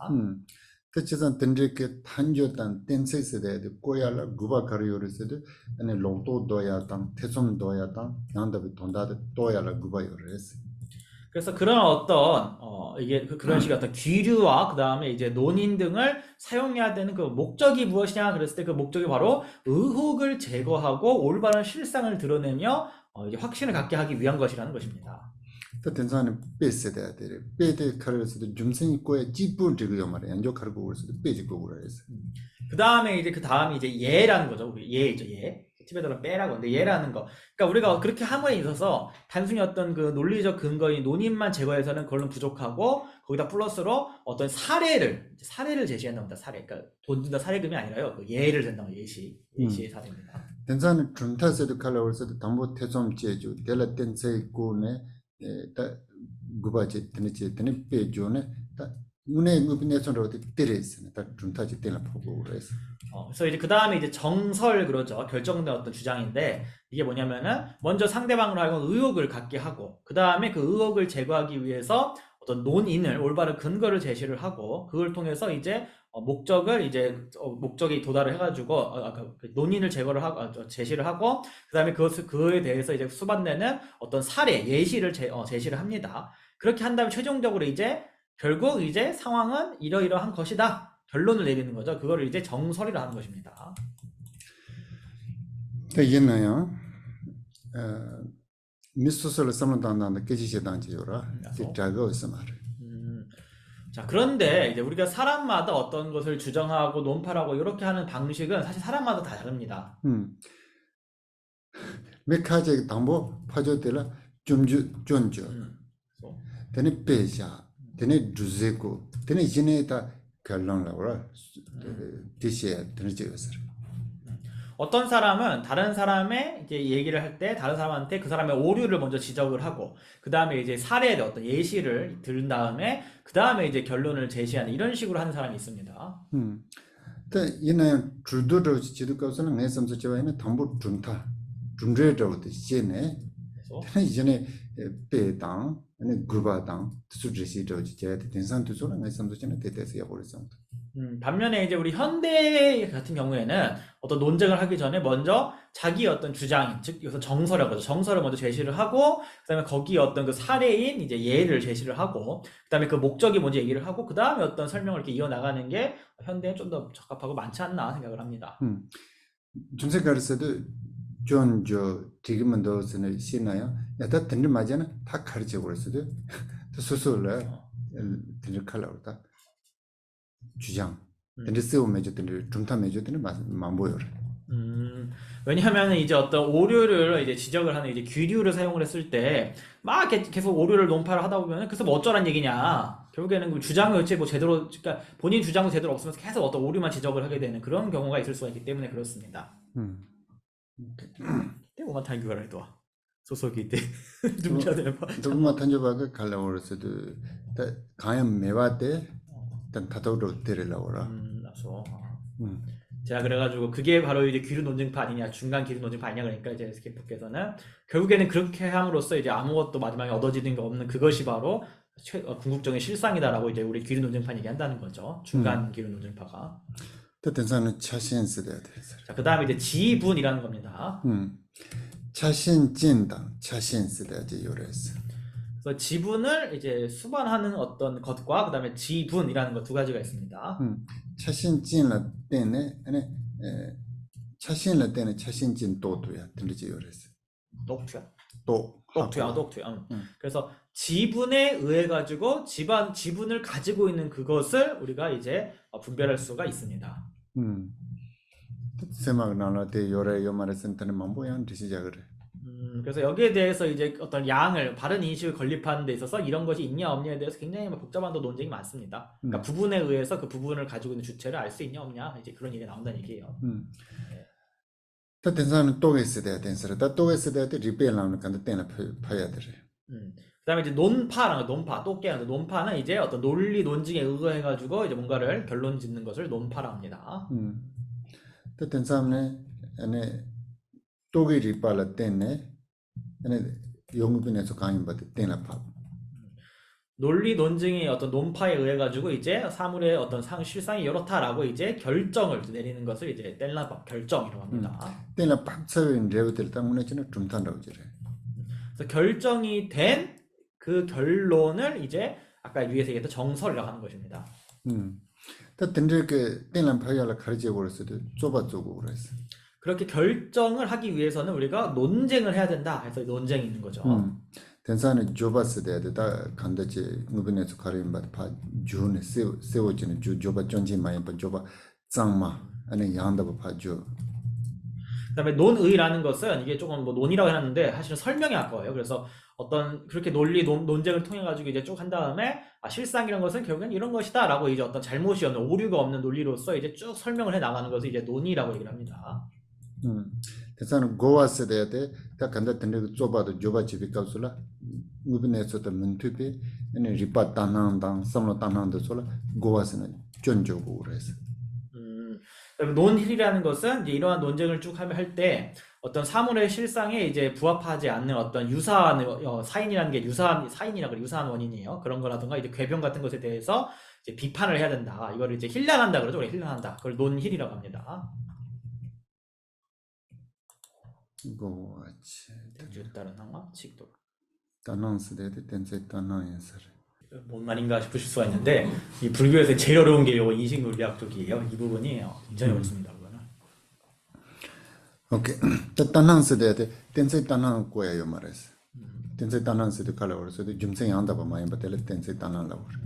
그치선 딘지게 탄조단 땡세이스 대데 꼬야라 구바 카리오르스데 아니 로또 도야당 태솜 도야당 난다비 돈다데 도야라 구바요르스 그래서 그런 어떤 이게 그런 식의 어떤 귀류와 그 다음에 이제 논인 등을 사용해야 되는 그 목적이 무엇이냐 그랬을 때 그 목적이 바로 의혹을 제거하고 올바른 실상을 드러내며 이제 확신을 갖게 하기 위한 것이라는 것입니다. 또 된사는 빼세대야 돼. 빼대 카르스도 줌생이 꼬에 찌뿌 지고요 말이야. 연조 카르고 그래서 빼지고 그래서. 그 다음에 이제 그 다음이 이제 예라는 거죠. 우리 예 있죠 예. 티베트어로 빼라고 근데 예라는 거. 그러니까 우리가 그렇게 함에 있어서 단순히 어떤 그 논리적 근거인 논인만 제거해서는 그걸로 부족하고 거기다 플러스로 어떤 사례를 제시한다 합니다. 사례. 그러니까 돈 준다 사례금이 아니라요. 그 예를 든다고 예시의 사례입니다. 된사는 준타세도 칼라고 그래서 담보 태som 제주 델라 땡세 꼬네 다 구바지 드니지 드니 빼조네 다 눈에 무비네선으로 때레스 다 준타지 때라 보고 그래서. 그래서 이제 그 다음에 이제 정설 그러죠. 결정된 어떤 주장인데 이게 뭐냐면은 먼저 상대방으로 하여금 의혹을 갖게 하고 그 다음에 그 의혹을 제거하기 위해서 어떤 논인을 올바른 근거를 제시를 하고 그걸 통해서 이제 목적을 이제 목적이 도달을 해가지고 그 논인을 제거를 하고 제시를 하고 그 다음에 그에 대해서 이제 수반되는 어떤 사례 예시를 제시를 합니다. 그렇게 한 다음에 최종적으로 이제 결국 이제 상황은 이러이러한 것이다. 결론을 내리는 거죠. 그거를 이제 정설이라 하는 것입니다. 이게는요. 미소설 삼는다는 깨지시단지요라. 자가 있어 말. 자, 그런데 이제 우리가 사람마다 어떤 것을 주장하고 논파하고 이렇게 하는 방식은 사실 사람마다 다 다릅니다. 메카제 담보 파조텔라 좀주 존죠. 되네 빼자. 되네 주제고. 되네 지네다 결론라고라. 디시에 드르지어서. 어떤 사람은 다른 사람의 이제 얘기를 할 때 다른 사람한테 그 사람의 오류를 먼저 지적을 하고 그 다음에 이제 사례의 어떤 예시를 들은 다음에 그 다음에 이제 결론을 제시하는 이런 식으로 하는 사람이 있습니다. 근데 이는 주도로 지도가서는 내 섬서지와는 담보 준타 준레라고 되시네. 이전에 배당 아니 구바당 수주시도 제가 된산 두소는 내 섬서지는 대대서 버렸어. 반면에 이제 우리 현대 같은 경우에는 어떤 논쟁을 하기 전에 먼저 자기 어떤 주장, 즉 여기서 정설이라고 하죠. 정설을 먼저 제시를 하고 그다음에 거기에 어떤 그 사례인 이제 예를 제시를 하고 그다음에 그 목적이 뭔지 얘기를 하고 그다음에 어떤 설명을 이렇게 이어나가는 게 현대에 좀 더 적합하고 많지 않나 생각을 합니다. 중세가르스도 존저 지금은 더스는 시나요. 야다 듣는 맞잖아. 다 가르쳐 버렸어도 소소를 듣는 칼라오다. 주장. 근데 쓰고 매주들 중타 매주들은 만 보여요. 왜냐하면 이제 어떤 오류를 이제 지적을 하는 이제 규류를 사용을 했을 때 막 계속 오류를 논파를 하다 보면 그래서 뭐 어쩌란 얘기냐. 결국에는 그 주장이 어째 뭐 제대로 그러니까 본인 주장도 제대로 없으면서 계속 어떤 오류만 지적을 하게 되는 그런 경우가 있을 수가 있기 때문에 그렇습니다. 오만 탄교를 해도 소속이 때 눈자들 봐. 조금만 던져봐가 갈라고 그랬어도 가연 매화 때 일단 다도로 데리려고라. 제가 그래가지고 그게 바로 이제 귀류 논증파 아니냐 중간 귀류 논증파 아니냐 그러니까 이제 스케프께서는 결국에는 그렇게 함으로써 이제 아무것도 마지막에 얻어지는 게 없는 그것이 바로 궁극적인 실상이다라고 이제 우리 기류 논쟁판 얘기한다는 거죠. 중간 기류 논쟁파가. 또 된사는 자신 쓰대야 돼. 자, 그다음에 이제 지분이라는 겁니다. 자신 찐다. 자신 쓰대야지 요래서. 그래서 지분을 이제 수반하는 어떤 것과 그다음에 지분이라는 것 두 가지가 있습니다. 자신 찐라 때네 아니 자신라 때네 자신 찐 또도야. 들리지 요래서. 똑투야. 또 똑투야, 하고. 똑투야. 그래서 지분에 의해 가지고 지분을 가지고 있는 그것을 우리가 이제 분별할 수가 있습니다. 세막 나라 때 요래 요 말했을 때는 만보양 드시자 그래. 그래서 여기에 대해서 이제 어떤 양을 바른 인식을 건립하는 데 있어서 이런 것이 있냐 없냐에 대해서 굉장히 복잡한 또 논쟁이 많습니다. 그러니까 부분에 의해서 그 부분을 가지고 있는 주체를 알 수 있냐 없냐 이제 그런 얘기가 나온다는 얘기예요. 또 된사는 또 있어야 된사를 또 있어야 돼 리페일 나오는 건데 때나 파야 돼. 그다음에 이제 논파라는 논파, 깨는 논파는 이제 어떤 논리 논증에 의거해 가지고 이제 뭔가를 결론 짓는 것을 논파라 합니다. 또 된사는 안에 또게 리파라 때네 안에 영국인에서 강인 받을 때나 파. 논리 논증의 어떤 논파에 의해 가지고 이제 사물의 어떤 실상이 이렇다라고 이제 결정을 내리는 것을 이제 뗄라박 결정이라고 합니다. 때나 팍서인 레벨들 때문에 저는 좀 탄다고 저래. 그래서 결정이 된 그 결론을 이제 아까 위에서 얘기했던 정설이라고 하는 것입니다. 또 된저게 때나 파야라 가르쳐 버렸어도 좁아지고 그랬어. 그렇게 결정을 하기 위해서는 우리가 논쟁을 해야 된다 해서 논쟁이 있는 거죠. 된사는 좁았어 돼야 다 간다지 무빈에서 가르임 받 파 주네 세워지는 좁아 전지 많이 봐 좁아 짱마 아니 양다고 파죠. 그다음에 논의라는 것은 이게 조금 뭐 논이라고 해놨는데 사실은 설명이 아까워요. 그래서 어떤 그렇게 논쟁을 통해 가지고 이제 쭉 한 다음에 실상이라는 것은 결국엔 이런 것이다라고 이제 어떤 잘못이 없는 오류가 없는 논리로서 이제 쭉 설명을 해 나가는 것을 이제 논의라고 얘기를 합니다. 대사는 고와스 돼야 돼. 다 간다 된데 좁아도 좁아 집이 값을라 무빈에서도 문투비 아니 리파 따난당 삼로 따난도 솔라 고와스는 전조고 그래서. 논힐이라는 것은 이제 이러한 논쟁을 쭉 할 때 어떤 사물의 실상에 이제 부합하지 않는 어떤 유사한 사인이라는 게 유사한 사인이라고 유사한 원인이에요. 그런 거라든가 이제 궤변 같은 것에 대해서 이제 비판을 해야 된다. 이거를 이제 힐난한다 그러죠. 우리 힐난한다. 그걸 논힐이라고 합니다. 고와치 따른 항마 직도. 따난스 돼야 돼. 된세 따난에서. 뭔 말인가 싶으실 수가 있는데 이 불교에서 제일 어려운 게 요 인식 논리학 쪽이에요. 이 부분이 굉장히 어렵습니다. 그거는. 오케이. 따난스 돼야 돼. 된세 따난 거예요 말했어. 된세 따난스도 칼라 그래서 좀생이 한다 봐 많이 받을 된세 따난라고 그래.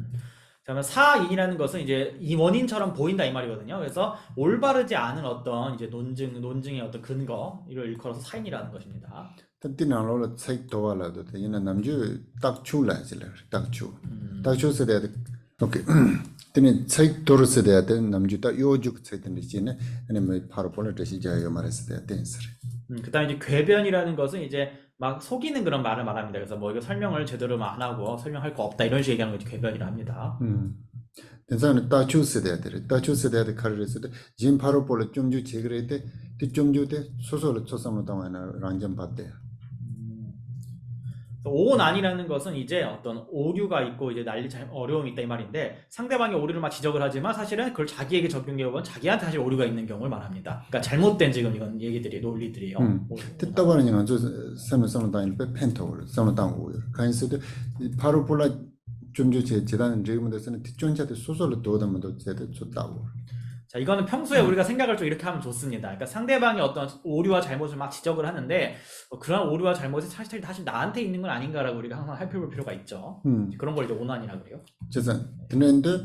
그러면 사인이라는 것은 이제 이 원인처럼 보인다 이 말이거든요. 그래서 올바르지 않은 어떤 이제 논증의 어떤 근거 이를 일컬어서 사인이라는 것입니다. 띠나로로 책 도와라도 돼. 이나 남주 딱 출라지래. 딱 출. 딱 출서 돼야 돼. 오케이. 근데 책 도르서 돼야 돼. 남주 딱 요죽 책인데 지네. 아니 뭐 바로 볼레듯이 자요 말했어 돼야 돼. 그다음에 이제 궤변이라는 것은 이제 막 속이는 그런 말을 말합니다. 그래서 뭐 이거 설명을 제대로 안 하고 설명할 거 없다 이런 식으로 얘기하는 것이 궤변이라 합니다. 된사는 딱 출서 돼야 돼. 딱 출서 돼야 돼. 카르레서 진 바로 볼레 좀주 제그레 때 좀주대 소소를 초상으로 담아나 랑점 받대. 오난이라는 것은 이제 어떤 오류가 있고 이제 어려움이 있다 이 말인데 상대방이 오류를 막 지적을 하지만 사실은 그걸 자기에게 적용해 보면 자기한테 사실 오류가 있는 경우를 말합니다. 그러니까 잘못된 지금 이건 얘기들이 논리들이에요. 뜻다고 하는 건 저 세면 다인 펜터를 세면 당고 간스도 바로 볼라 좀주 제단 제문에서는 뒷전자들 소소를 도담도 제대 좋다고. 자, 이거는 평소에 우리가 생각을 좀 이렇게 하면 좋습니다. 그러니까 상대방이 어떤 오류와 잘못을 막 지적을 하는데 그런 오류와 잘못이 사실 나한테 있는 건 아닌가라고 우리가 항상 살펴볼 필요가 있죠. 그런 걸 이제 오난이라고 그래요. 저선 근데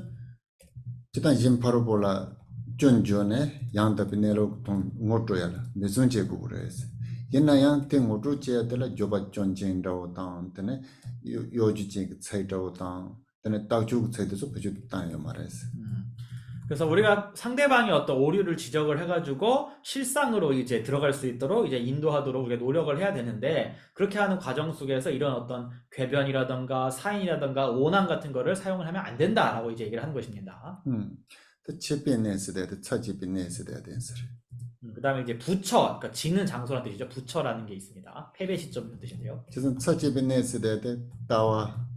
제단 진 바로 볼라 전전에 양답이네로 동 못줘야라 내선제고 그래서 옛날 때 못줘야들 조바 전쟁다고 당한테네 요지지 차이다고 당 근데 딱주 차이도서 그저 땅에 말했어. 그래서 우리가 상대방이 어떤 오류를 지적을 해가지고 실상으로 이제 들어갈 수 있도록 이제 인도하도록 우리가 노력을 해야 되는데 그렇게 하는 과정 속에서 이런 어떤 궤변이라던가 사인이라던가 오난 같은 거를 사용을 하면 안 된다라고 이제 얘기를 하는 것입니다. 또 집에내서 돼야 돼. 차집에내서 돼야 돼. 그다음에 이제 부처, 그러니까 지는 장소라는 뜻이죠. 부처라는 게 있습니다. 패배 시점 이런 뜻인데요. 저선 차집에내서 돼야 돼. 따와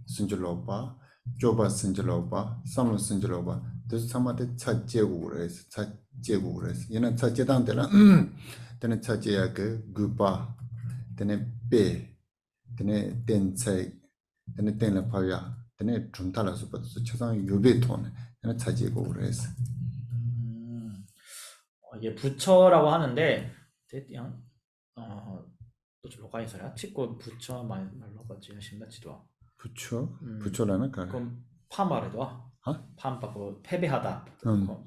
순절로바, 쪼바 순절로바, 삼로 순절로바. 그래서 삼한테 차제국으로 해서 차제국으로 해서 얘는 차제당 되나 되는 차제야 그 구바 되는 빼 되는 댄차이 되는 댄라 파야 되는 준탈라서 버서 차상 요베톤 얘는 차제국으로 해서 이게 부처라고 하는데 그냥 또 로가 있어요. 치고 부처 말로 가지 신나지도. 부처 음. 부처라는 가 그럼 파마래도. 파마 그 패배하다.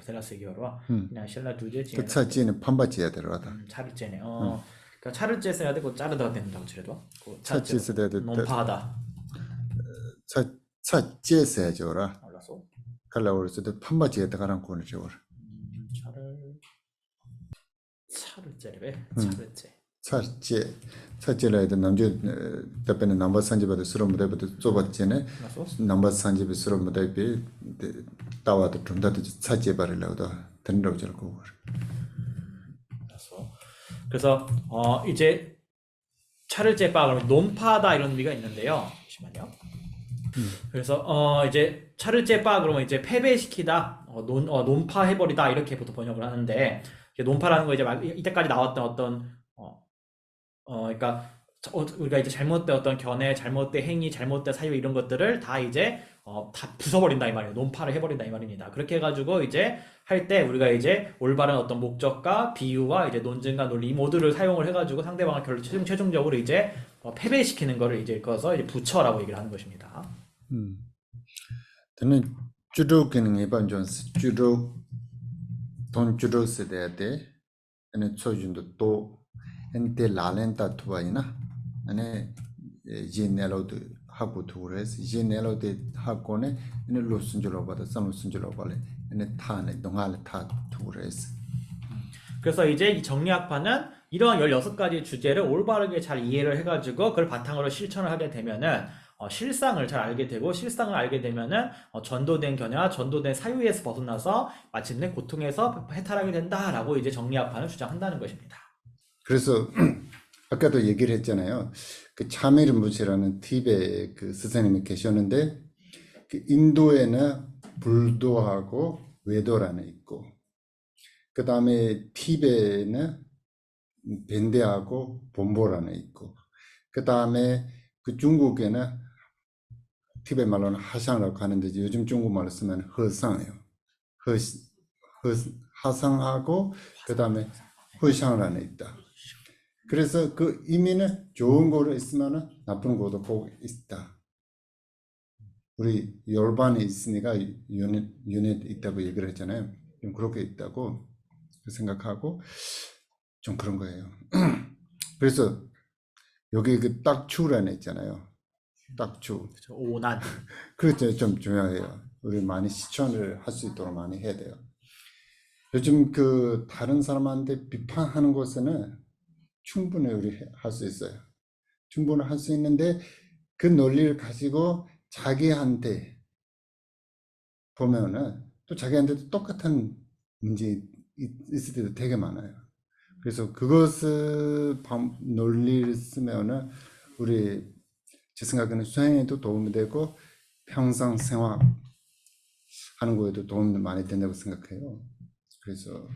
셀라스기어로. 그냥 셀라 두제 그 차지는 판바지야 들어가다 차르제네. 그러니까 차르제 써야 되고 자르다 된다고 치래도. 차지 써야 돼 논파하다. 차제세죠라 알았어. 칼라오르스도 판바지에 따라간 거는 저거 차르제래. 차르제. 차제라 해도 남주 답변은 넘버 산집에도 수로 무대부터 좁았지네 넘버 산집에 수로 무대비 따와도 좀더 차제바를라도 된다고 저거 그래서 이제 차르제바 그러면 논파다 이런 의미가 있는데요. 잠시만요. 그래서 이제 차르제바 그러면 이제 패배시키다, 논파해버리다 이렇게 보통 번역을 하는데 이제 논파라는 거 이제 이때까지 나왔던 어떤 그러니까 우리가 이제 잘못된 어떤 견해, 잘못된 행위, 잘못된 사유 이런 것들을 다 이제 다 부숴버린다 이 말이에요. 논파를 해버린다 이 말입니다. 그렇게 해가지고 이제 할 때 우리가 이제 올바른 어떤 목적과 비유와 이제 논증과 논리 이 모두를 사용을 해가지고 상대방을 최종적으로 이제 패배시키는 거를 이제 그어서 이제 부처라고 얘기를 하는 것입니다. 저는 주로 기능이 반전 주로 돈 주로 쓰야 돼. 아니 초준도 또 엔테 라렌타 투바이나 아니 제넬로드 하고 투레스 제넬로드 하고네 아니 로슨줄로 받아 삼로슨줄로 발레 아니 타네 동할 타 투레스. 그래서 이제 이 정리학파는 이러한 16가지 주제를 올바르게 잘 이해를 해가지고 그걸 바탕으로 실천을 하게 되면은 실상을 잘 알게 되고 실상을 알게 되면은 전도된 견해와 전도된 사유에서 벗어나서 마침내 고통에서 해탈하게 된다라고 이제 정리학파는 주장한다는 것입니다. 그래서 아까도 얘기를 했잖아요. 그 차미르무치라는 티베 그 스승님이 계셨는데 그 인도에는 불도하고 외도라는 있고 그 다음에 티베에는 벤데하고 본보라는 있고 그 다음에 그 중국에는 티베 말로는 하상이라고 하는데 요즘 중국말로 쓰면 허상이에요. 하상하고 그 다음에 허상이라는 있다. 그래서 그 의미는 좋은 거로 있으면 나쁜 것도 꼭 있다. 우리 열반이 있으니까 유닛 있다고 얘기를 했잖아요. 좀 그렇게 있다고 생각하고 좀 그런 거예요. 그래서 여기 그 딱추라는 있잖아요. 딱추. 오난. 그렇죠. 좀 중요해요. 우리 많이 실천을 할 수 있도록 많이 해야 돼요. 요즘 그 다른 사람한테 비판하는 것에는 충분히 우리 할 수 있어요. 충분히 할 수 있는데 그 논리를 가지고 자기한테 보면은 또 자기한테도 똑같은 문제 있을 때도 되게 많아요. 그래서 그것을 논리를 쓰면은 우리 제 생각에는 수행에도 도움이 되고 평상 생활 하는 거에도 도움이 많이 된다고 생각해요. 그래서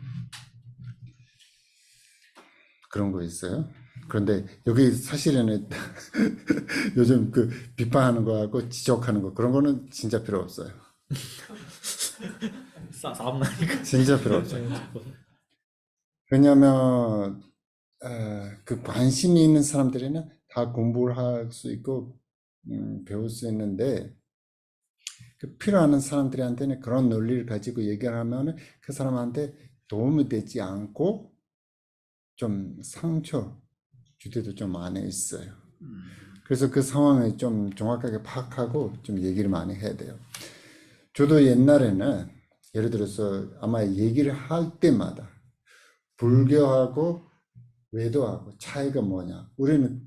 그런 거 있어요. 그런데 여기 사실은 요즘 그 비판하는 거하고 지적하는 거 그런 거는 진짜 필요 없어요. 싸움 나니까. 진짜 필요 없어요. 왜냐하면 그 관심이 있는 사람들에는 다 공부를 할 수 있고 배울 수 있는데 그 필요하는 사람들한테는 그런 논리를 가지고 얘기를 하면 그 사람한테 도움이 되지 않고 좀 상처 줄 때도 좀 많이 있어요. 그래서 그 상황을 좀 정확하게 파악하고 좀 얘기를 많이 해야 돼요. 저도 옛날에는 예를 들어서 아마 얘기를 할 때마다 불교하고 외도하고 차이가 뭐냐, 우리는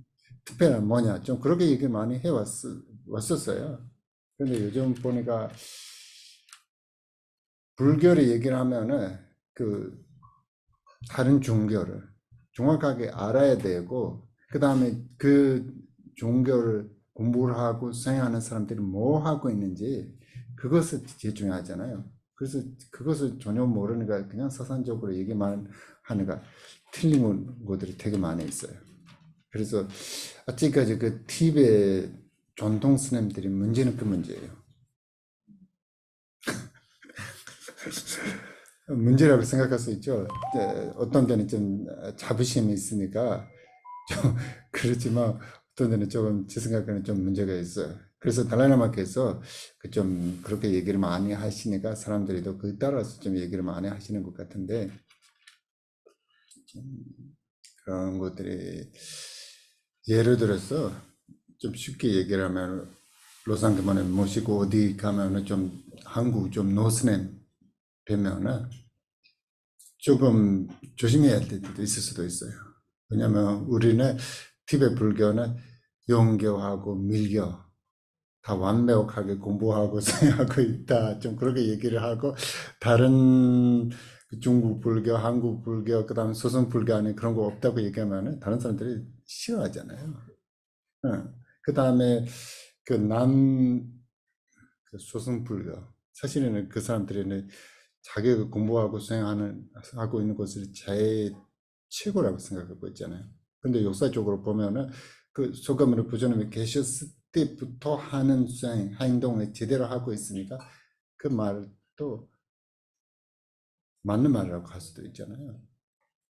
특별한 뭐냐, 좀 그렇게 얘기를 많이 해왔었어요. 그런데 요즘 보니까 불교를 얘기를 하면은 그 다른 종교를 정확하게 알아야 되고 그 다음에 그 종교를 공부를 하고 수행하는 사람들이 뭐 하고 있는지 그것을 제일 중요하잖아요. 그래서 그것을 전혀 모르니까 그냥 사상적으로 얘기만 하니까 틀린 것들이 되게 많이 있어요. 그래서 아직까지 그 티베 전통 스님들이 문제는 그 문제예요. 문제라고 생각할 수 있죠. 어떤 데는 좀 자부심이 있으니까 좀 그렇지만 어떤 데는 조금 제 생각에는 좀 문제가 있어요. 그래서 달라이라마께서 그 좀 그렇게 얘기를 많이 하시니까 사람들이 또 그 따라서 좀 얘기를 많이 하시는 것 같은데 그런 것들이 예를 들어서 좀 쉽게 얘기를 하면 로상그만에 모시고 어디 가면은 좀 한국 좀 노스냄 뵈면은 조금 조심해야 할 때도 있을 수도 있어요. 왜냐면 우리는 티베트 불교는 영교하고 밀교 다 완벽하게 공부하고 수행하고 있다. 좀 그렇게 얘기를 하고 다른 중국 불교, 한국 불교, 그다음 소성 불교 안에 그런 거 없다고 얘기하면은 다른 사람들이 싫어하잖아요. 그다음에 그남 그 소성 불교 사실은 그 사람들은 자기가 공부하고 수행하는 하고 있는 것을 제일 최고라고 생각하고 있잖아요. 근데 역사적으로 보면은 그 소가모니 부처님이 계셨을 때부터 하는 수행, 행동을 제대로 하고 있으니까 그 말도 맞는 말이라고 할 수도 있잖아요.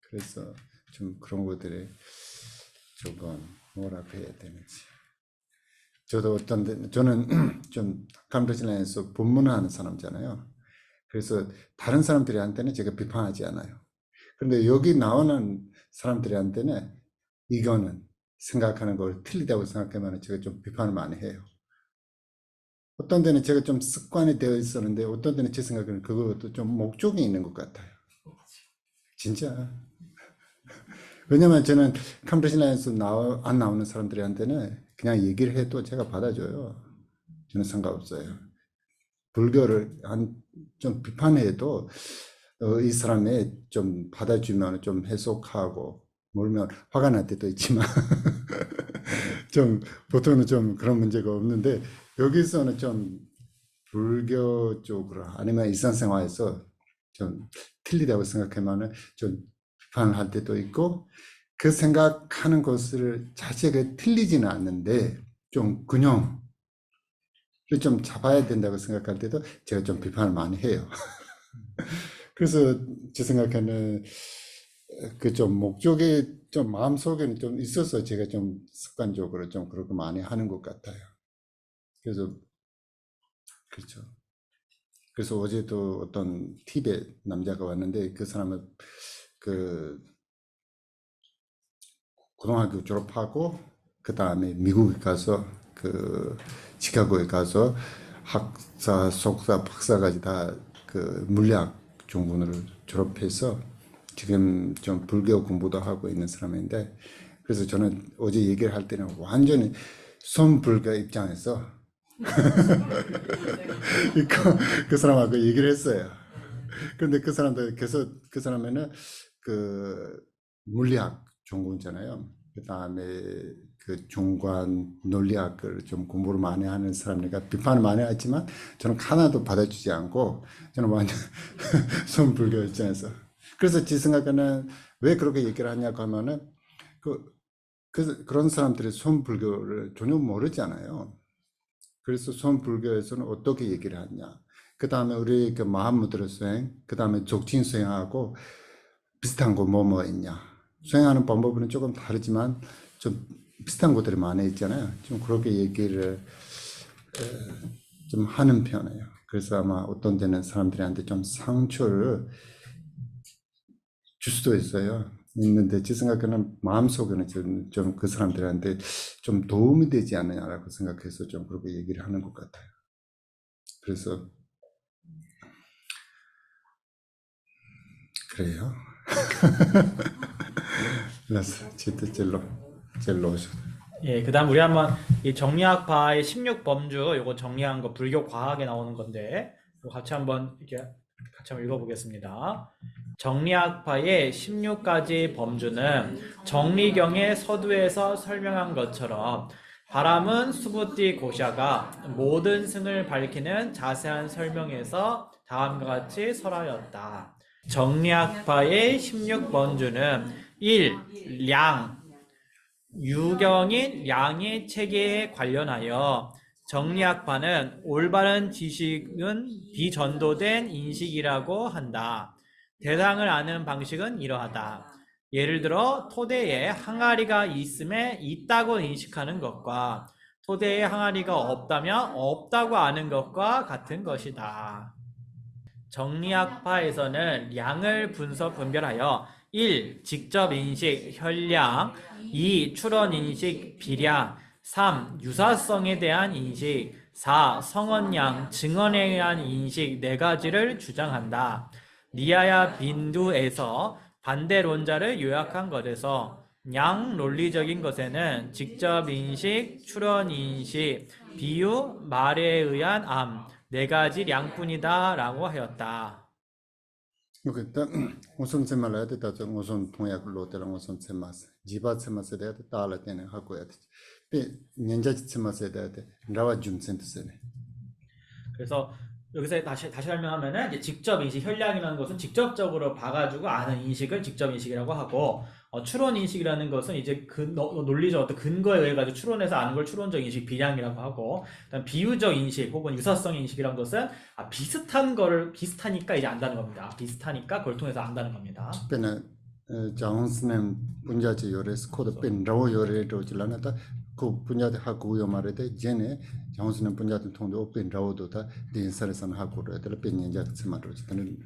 그래서 좀 그런 것들이 조금 뭐라고 해야 되는지. 저도 어떤 데, 저는 좀 캄보디아에서 본문하는 사람잖아요. 그래서 다른 사람들한테는 제가 비판하지 않아요. 그런데 여기 나오는 사람들한테는 이거는 생각하는 걸 틀리다고 생각하면 제가 좀 비판을 많이 해요. 어떤 데는 제가 좀 습관이 되어 있었는데 어떤 데는 제 생각에는 그것도 좀 목적이 있는 것 같아요. 진짜. 왜냐면 저는 캄보디아에서 안 나오는 사람들한테는 그냥 얘기를 해도 제가 받아줘요. 저는 상관없어요. 불교를 좀 비판해도 이 사람이 좀 받아주면 좀 해석하고 물면 화가 날 때도 있지만 좀 보통은 좀 그런 문제가 없는데 여기서는 좀 불교 쪽으로 아니면 일상생활에서 좀 틀리다고 생각하면은 좀 비판을 할 때도 있고 그 생각하는 것을 자체가 틀리지는 않는데 좀 균형을 좀 잡아야 된다고 생각할 때도 제가 좀 비판을 많이 해요. 그래서 제 생각에는 그 좀 목적이 좀 마음속에는 좀 있어서 제가 좀 습관적으로 좀 그렇게 많이 하는 것 같아요. 그래서 그렇죠. 그래서 어제도 어떤 티베트 남자가 왔는데 그 사람은 그 고등학교 졸업하고 그 다음에 미국에 가서 그 시카고에 가서 학사, 석사, 박사까지 다 그 물리학 전공으로 졸업해서 지금 좀 불교 공부도 하고 있는 사람인데 그래서 저는 어제 얘기를 할 때는 완전히 선불교 입장에서 그 사람하고 얘기를 했어요. 그런데 그 사람도 계속 그 사람에는 그 물리학 전공이잖아요. 그 다음에 그 중간 논리학을 좀 공부를 많이 하는 사람이니까 비판을 많이 하지만 저는 하나도 받아주지 않고 저는 완전 선불교 입장에서 그래서 제 생각에는 왜 그렇게 얘기를 하냐고 하면은 그런 사람들이 선불교를 전혀 모르잖아요. 그래서 선불교에서는 어떻게 얘기를 하냐. 그 다음에 우리 그 마하무드라 수행, 그 다음에 족친 수행하고 비슷한 거 뭐 있냐. 수행하는 방법은 조금 다르지만 좀 비슷한 것들이 많이 있잖아요. 좀 그렇게 얘기를 좀 하는 편이에요. 그래서 아마 어떤 데는 사람들한테 좀 상처를 줄 수도 있어요. 있는데 제 생각에는 마음속에는 좀 그 사람들한테 좀 도움이 되지 않느냐라고 생각해서 좀 그렇게 얘기를 하는 것 같아요. 그래서 그래요. 그래서 진짜 젤로 오셔. 예, 그다음 우리 한번 이 정리학파의 16범주 요거 정리한 거 불교 과학에 나오는 건데 이거 같이 한번 읽어보겠습니다. 정리학파의 16가지 범주는 정리경의 서두에서 설명한 것처럼 바람은 수부띠 고샤가 모든 승을 밝히는 자세한 설명에서 다음과 같이 설하였다. 정리학파의 16번 주는 1. 량 유경인 양의 체계에 관련하여 정리학파는 올바른 지식은 비전도된 인식이라고 한다. 대상을 아는 방식은 이러하다. 예를 들어 토대에 항아리가 있음에 있다고 인식하는 것과 토대에 항아리가 없다면 없다고 아는 것과 같은 것이다. 정리학파에서는 양을 분별하여 1. 직접 인식, 혈량 2. 출원 인식, 비량 3. 유사성에 대한 인식 4. 성언양, 증언에 대한 인식 네 가지를 주장한다. 니아야 빈두에서 반대론자를 요약한 것에서 양 논리적인 것에는 직접 인식, 출원 인식, 비유, 말에 의한 암 네 가지 량뿐이다 라고 하였다. 오케이. 우선 제말해야 돼. 우선 통역으로 때랑 우선 제마스. 지바 제마스 돼야 돼. 따라 때는 하고 해야 돼. 배 년자지 제마스 돼야 돼. 라와 줌 센터스네. 그래서 여기서 다시 설명하면은 이제 직접 인식, 혈량이라는 것은 직접적으로 봐가지고 아는 인식을 직접 인식이라고 하고, 추론 인식이라는 것은 이제 논리적 어떤 근거에 의해 가지고 추론해서 아는 걸 추론적 인식, 비량이라고 하고, 그다음 비유적 인식 혹은 유사성 인식이라는 것은 비슷한 거를 비슷하니까 이제 안다는 겁니다. 비슷하니까 그걸 통해서 안다는 겁니다. 배는 자원스는 분야지 요레스 코드 pen 라오 요레도 질라나다 그 분야대 하고 요 말에데 제네 자원스는 분야들 통도 오pen 라오도 다 인사레선 하고 그래들 pen 년자 스마로 지는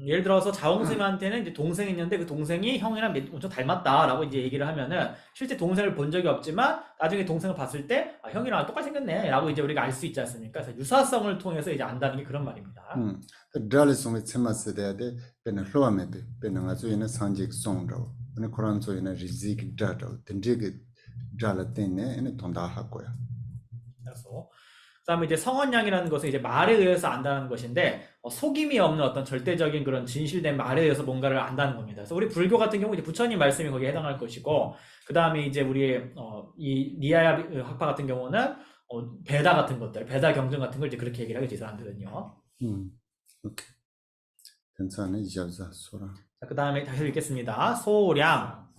예를 들어서 자홍쌤한테는 이제 동생이 있는데 그 동생이 형이랑 엄청 닮았다라고 이제 얘기를 하면은 실제 동생을 본 적이 없지만 나중에 동생을 봤을 때 형이랑 똑같이 생겼네라고 이제 우리가 알 수 있지 않습니까? 그래서 유사성을 통해서 이제 안다는 게 그런 말입니다. 드랄송의 체마스 돼야돼 pen 로아메베 pen 아주이나 산직 송로 네 코란소이나 리직 다도 든지게 드랄테네 네 돈다 하고요. 그래서 그다음에 이제 성언양이라는 것은 이제 말에 의해서 안다는 것인데 속임이 없는 어떤 절대적인 그런 진실된 말에 의해서 뭔가를 안다는 겁니다. 그래서 우리 불교 같은 경우 이제 부처님 말씀이 거기에 해당할 것이고, 그다음에 이제 우리 이 니아야 학파 같은 경우는 베다 같은 것들, 베다 경전 같은 걸 이제 그렇게 얘기를 하겠죠, 이 사람들은요. 오케이. 괜찮아 이자자 소라. 자, 그다음에 다시 읽겠습니다. 소량.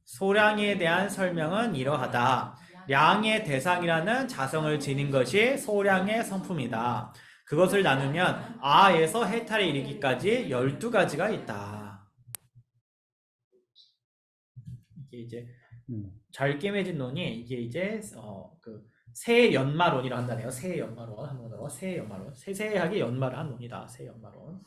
소량에 대한 설명은 이러하다. 량의 대상이라는 자성을 지닌 것이 소량의 성품이다. 그것을 나누면 아에서 해탈에 이르기까지 12가지가 있다. 이게 이제 잘게 맺은 논이 이게 이제 그 세연마론이라 한다네요. 세연마론 한 번으로 세연마론 세세하게 연마를 한 논이다. 세연마론.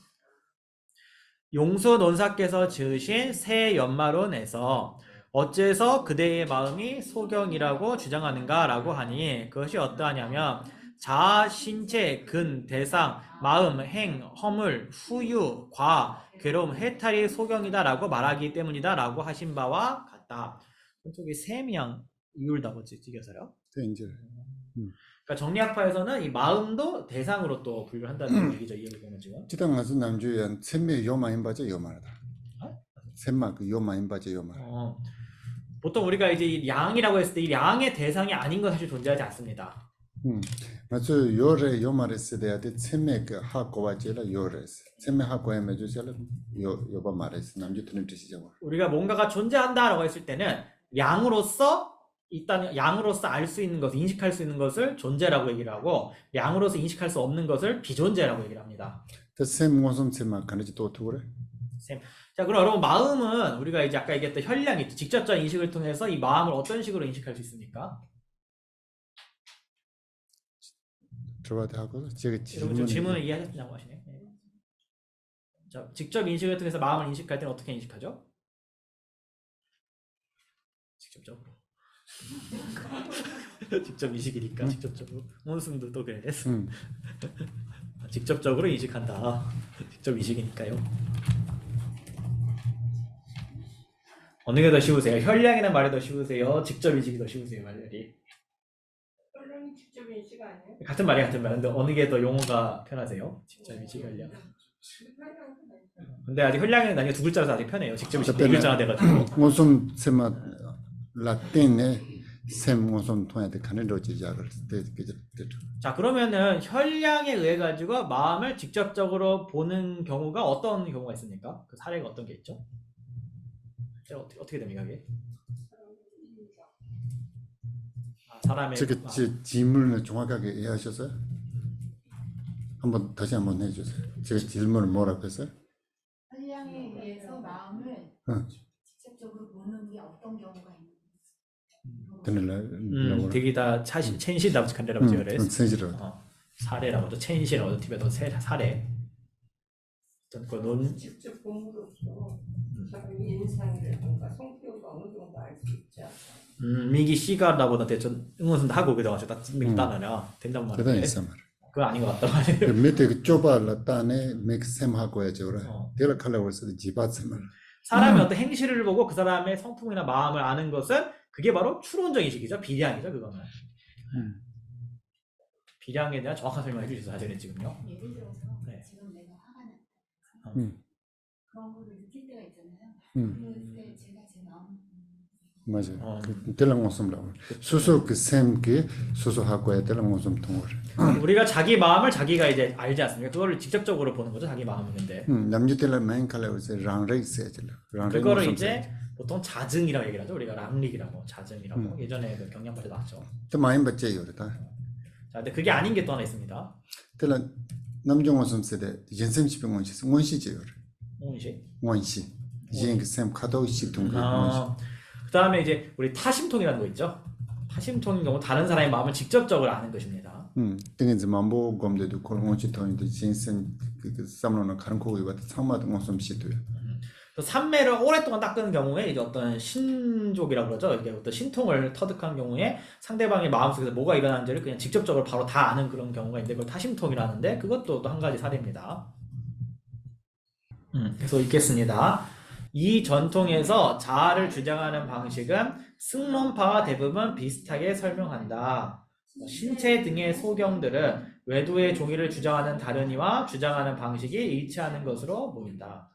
용수 논사께서 지으신 세연마론에서 어째서 그대의 마음이 소경이라고 주장하는가라고 하니 그것이 어떠하냐면 자아, 신체, 근, 대상, 마음, 행, 허물, 후유, 과, 괴로움, 해탈이 소경이다라고 말하기 때문이다라고 하신 바와 같다. 저기 셈이랑 이울다 뭐지 찍어서요? 이제 그러니까 정리학파에서는 이 마음도 대상으로 또 분류를 한다는 얘기죠. 이 얘기는 지금. 지당 가서 남주연 셈매 요마인 바제 요마다. 셈마 그 요마인 바제 요마. 보통 우리가 이제 이 양이라고 했을 때 이 양의 대상이 아닌 건 사실 존재하지 않습니다. 맞죠. 요래 요마레스 돼야돼 셈매 그 하고와 제라 요레스. 셈매 하고에 매주절은 요바 말레스 남주 드는 뜻이죠. 우리가 뭔가가 존재한다라고 했을 때는 양으로서 일단 양으로서 알 수 있는 것을 인식할 수 있는 것을 존재라고 얘기를 하고 양으로서 인식할 수 없는 것을 비존재라고 얘기를 합니다. 셈 무슨 셈마 간지 또 그래? 자, 그럼 여러분 마음은 우리가 이제 아까 얘기했던 혈량이 직접적 인식을 통해서 이 마음을 어떤 식으로 인식할 수 있습니까? 들어가도 하고 제가 질문을 이해하셨냐고 하시네. 네. 자, 직접 인식을 통해서 마음을 인식할 때는 어떻게 인식하죠? 직접적으로. 직접 인식이니까 직접적으로. 원숭도 또 그래. 직접적으로 인식한다. 직접 인식이니까요. 어느 게 더 쉬우세요? 혈량이란 말이 더 쉬우세요? 직접 인식이 더 쉬우세요? 말이? 혈량이 직접 인식 아니에요? 같은 말이 같은 말. 근데 어느 게 더 용어가 편하세요? 직접 인식, 혈량. 근데 아직 혈량은 나중에 두 글자라서 아직 편해요. 직접 인식 네 글자가 돼가지고. 무슨 셈마 라틴에 샘 원som 통해서 가는 로지자를 자, 그러면은 혈량에 의해 가지고 마음을 직접적으로 보는 경우가 어떤 경우가 있습니까? 그 사례가 어떤 게 있죠? 어떻게 됩니까, 이게? 사람의 저게 질문을 정확하게 이해하셨어요? 다시 한번 해주세요. 제가 질문을 뭐라고 했어요? 혈량에 의해서 마음을 직접적으로 보는 게 어떤 경우가 있는지. 되게 다 첸시다고 간다라고 그래서 sensitive. 사례라고도 첸시라고도 티베도 사례. 어떤 그 직접 봄으로써 자기 인상이라든가 성격을 어느 정도 알 수 있지 않아요? 미기 씨가라보다 대전 응원선도 하고 그래가지고 다 따나냐 된단 그건 말이에요. 있어 말이야. 그건 아닌 것 같단 말이에요. 밑에 그 좁아라 딴에 맥셈하고 해줘 그래. 내가 칼라고 해서 지바스만. 사람이 어떤 행실을 보고 그 사람의 성품이나 마음을 아는 것은 그게 바로 추론적 인식이죠. 비량이죠, 그거는. 비량에 대한 정확한 설명을 해주셔서 사실은 지금요. 예를 들어서 네. 지금 내가 화가 났다. 음. 그런 거를 느낄 때가 있잖아요. 그때 제가 제 마음 맞아요. 그 대랑 원som라고. 수소 그셈그 수소하고 해 대랑 원som 통을. 우리가 자기 마음을 자기가 이제 알지 않습니까? 그거를 직접적으로 보는 거죠, 자기 마음인데. 남주 대랑 맨 칼라고 해서 랑렉 세질. 그거를 이제 보통 자증이라고 얘기를 하죠. 우리가 랑릭이라고 자증이라고 예전에 그 경량발에 나왔죠. 또 많이 받지요, 그다. 자, 근데 그게 아닌 게 또 하나 있습니다. 대랑 남중 원som 세대 연sem시병 원시지요. 홍시. 원시. 이제 그셈 카도 시동 그 원시. 그 다음에 이제 우리 타심통이라는 거 있죠. 타심통인 경우 다른 사람의 마음을 직접적으로 아는 것입니다. 등에서 만보 검대도 골원시 통인데 진선 그 삼로는 가는 거기 같은 상마도 원som 시도요. 또 삼매를 오랫동안 닦는 경우에 이제 어떤 신족이라고 그러죠. 이게 어떤 신통을 터득한 경우에 상대방의 마음속에서 뭐가 일어나는지를 그냥 직접적으로 바로 다 아는 그런 경우가 있는데 그걸 타심통이라는데 그것도 또 한 가지 사례입니다. 계속 읽겠습니다. 이 전통에서 자아를 주장하는 방식은 승론파와 대부분 비슷하게 설명한다. 신체 등의 소경들은 외도의 종의를 주장하는 다른이와 주장하는 방식이 일치하는 것으로 보인다.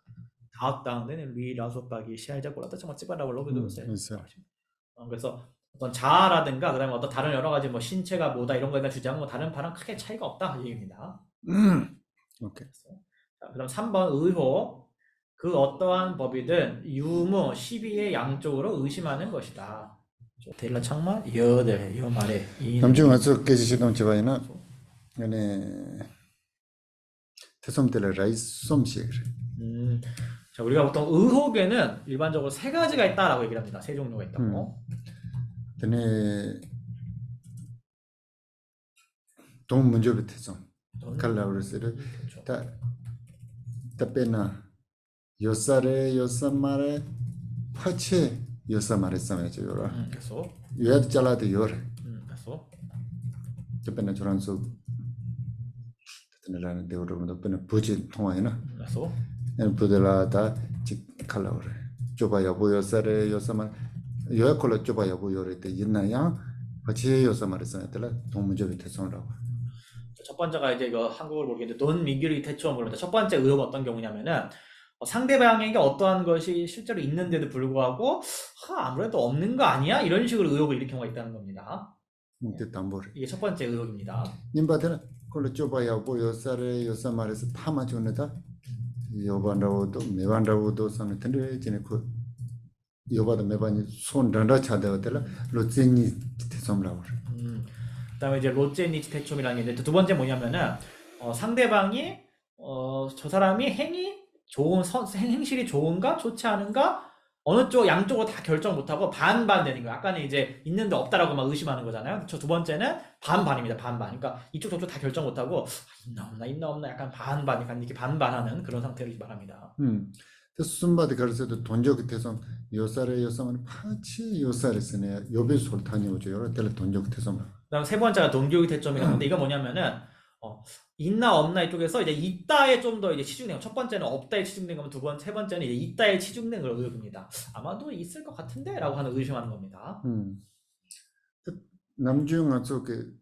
다학당은 리라소박이 시알자 골라다 정말 찌바라고 로그도 그래서 어떤 자아라든가 그다음에 어떤 다른 여러 가지 뭐 신체가 뭐다 이런 거에 대한 주장은 뭐 다른 파랑 크게 차이가 없다 이 얘기입니다. 오케이. 자, 그다음 3번 의호. 그 어떠한 법이든 유무, 시비의 양쪽으로 의심하는 것이다. 데일라 창마 여대 여 말에 남중 와서 깨지시던 제바이나 안에 태솜들의 라이스 솜씨. 자, 우리가 보통 의혹에는 일반적으로 세 가지가 있다라고 얘기를 합니다. 세 종류가 있다고. 근데 동 문제부터 태솜. 칼라브르스를 다 빼나. 요살에 요살말에 파체 요살말에 싸매죠 요라. 그래서 요야도 잘라도 요래. 그래서 저번에 저런서 듣는다는데 여러분도 번에 부지 통화이나. 그래서 부들라다 직 칼라브르. 좁아야 보요살에 요살말 요야 콜라 좁아야 보요래 때 있나야 파체 요살말에 싸매들라 동 문제부터 태솜이라고. 첫 번째가 이제 이거 한국어를 모르겠는데 논 민규리 태초원 그런데 첫 번째 의혹은 어떤 경우냐면은 상대방에게 어떠한 것이 실제로 있는데도 불구하고 아무래도 없는 거 아니야? 이런 식으로 의혹을 일으킨 경우가 있다는 겁니다. 이게 첫 번째 의혹입니다. 님바들은 콜로 좁아야 보요살에 요살말에서 파마 주는다. 여반라고도 매반라고도 사는 텐데 전에 그 여바도 매반이 손 던다 차대어들라 로제니 태솜라고. 그다음에 이제 로제니치 태초이라는 게 있는데 두 번째 뭐냐면은 상대방이 저 사람이 행실이 좋은가 좋지 않은가 어느 쪽 양쪽으로 다 결정 못하고 반반 되는 거예요. 아까는 이제 있는데 없다라고 막 의심하는 거잖아요. 저 두 번째는 반반입니다. 반반. 그러니까 이쪽 저쪽 다 결정 못하고 있나 없나 약간 반반, 약간 이렇게 반반하는 그런 상태를 말합니다. 순바디 가르쳐도 돈적 태솜 요살에 요살은 파치 요살에 쓰네 요배 솔탄이 오죠. 여러 때를 돈적 태솜. 그다음 세 번째가 동교육 대점이라는 건데 이거 뭐냐면은 있나 없나 이쪽에서 이제 있다에 좀 더 이제 치중된 거. 첫 번째는 없다에 치중된 거면 세 번째는 이제 있다에 치중된 걸 의혹입니다. 아마도 있을 것 같은데라고 하는 의심하는 겁니다. 남중 아주 그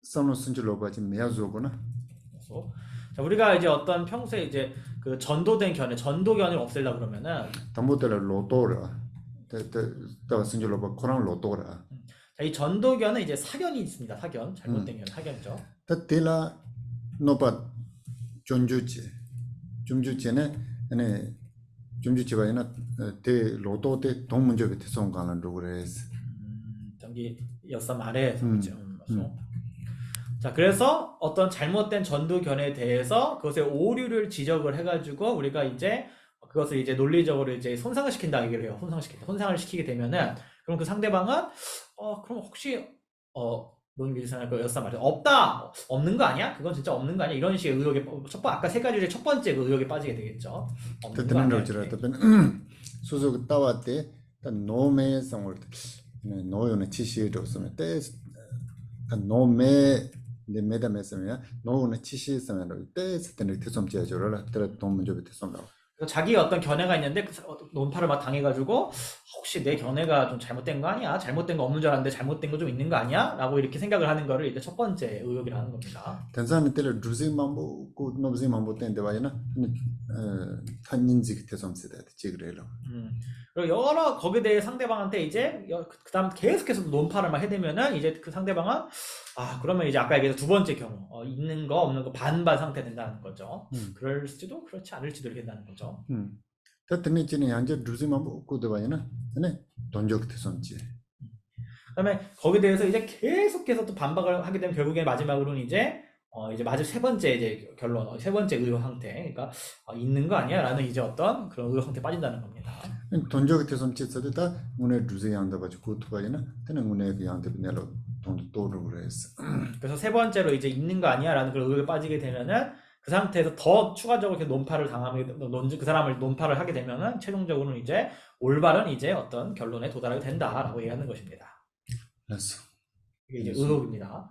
삼로 순질로 가지 매야조구나. 그래서 자, 우리가 이제 어떤 평소에 이제 그 전도견을 없애려고 그러면은 담보들 로또라 더 선줄로 봐 코랑 로또라 자, 이 전도견은 이제 사견이 있습니다. 사견. 잘못된 견, 사견이죠. 더 딜라 노바 존주지 존주지네 아니 존주지 바이나 대 로또 대 동문접에 대송가는 그래서 저기 엿사 말에서 음, 그렇죠. 그래서 자, 그래서 어떤 잘못된 전도견에 대해서 그것의 오류를 지적을 해가지고 우리가 이제 그것을 이제 논리적으로 이제 손상을 시킨다 얘기를 해요. 손상을 시키게 되면은 그럼 그 상대방은 그럼 혹시 논리상할 거 엿사 말에 없다 없는 거 아니야? 그건 진짜 없는 거 아니야? 이런 식의 의혹에 아까 세 가지 중에 첫 번째 그 의혹에 빠지게 되겠죠. 없는 거 듣는 아니야? 거지라 이렇게. 답변 수수 따왔대 노매 성을 노요는 지시로 쓰면 때 노매 내 매담했으면 노는 지시 쓰면 때 때는 대som 지어줘라 때 동문접에 대som 나와 그래서 자기 어떤 견해가 있는데 논파를 막 당해가지고 혹시 내 견해가 좀 잘못된 거 아니야? 잘못된 거 없는 줄 알았는데 잘못된 거 좀 있는 거 아니야? 라고 이렇게 생각을 하는 거를 이제 첫 번째 의혹이라는 겁니다. 단사는 때를 루지 mambo 고 노지 mambo 때인데 와이나 탄인지 대som 세대 지그래로 그리고 여러 거기에 대해 상대방한테 이제 그다음 계속해서 논파를 막 해대면은 이제 그 상대방은 그러면 이제 아까 얘기했던 두 번째 경우 있는 거 없는 거 반반 상태 된다는 거죠. 그럴지도 그렇지 않을지도 이렇게 된다는 거죠. ततने चने यांजे 루지 mambo 고 되와이나 네 돈적 대som지 그다음에 거기에 대해서 이제 계속해서 또 반박을 하게 되면 결국에 마지막으로는 이제 마지막 세 번째 이제 결론, 세 번째 의혹 상태, 그러니까 있는 거 아니야라는 이제 어떤 그런 의혹 상태 에 빠진다는 겁니다. 돈적 대som지 써도다 문에 루지 양다 가지고 고토와이나 때는 문에 그 양대 내로 돈도 또르고 그랬어 그래서 세 번째로 이제 있는 거 아니야라는 그런 의혹에 빠지게 되면은 그 상태에서 더 추가적으로 이렇게 논파를 당하면 그 사람을 논파를 하게 되면은 최종적으로는 이제 올바른 이제 어떤 결론에 도달하게 된다라고 얘기하는 것입니다. 알았어 이게 이제 의혹입니다.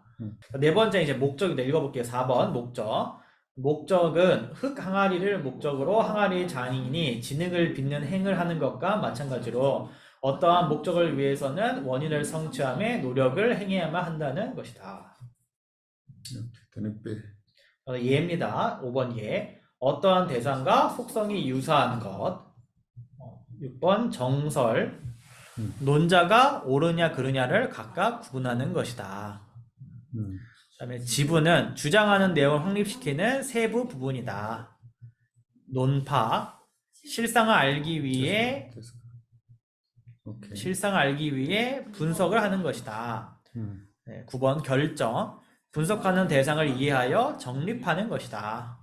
네 번째 이제 목적인데 읽어볼게요. 4번 목적. 목적은 흙 항아리를 목적으로 항아리 장인이 진흙을 빚는 행을 하는 것과 마찬가지로 어떠한 목적을 위해서는 원인을 성취함에 노력을 행해야만 한다는 것이다. 때는 빼 예입니다. 5번 예. 어떠한 대상과 속성이 유사한 것. 6번 정설. 논자가 옳으냐 그르냐를 각각 구분하는 것이다. 그다음에 지분은 주장하는 내용을 확립시키는 세부 부분이다. 논파. 실상을 알기 위해 오케이 분석을 하는 것이다. 9번 결정. 분석하는 대상을 이해하여 정립하는 것이다.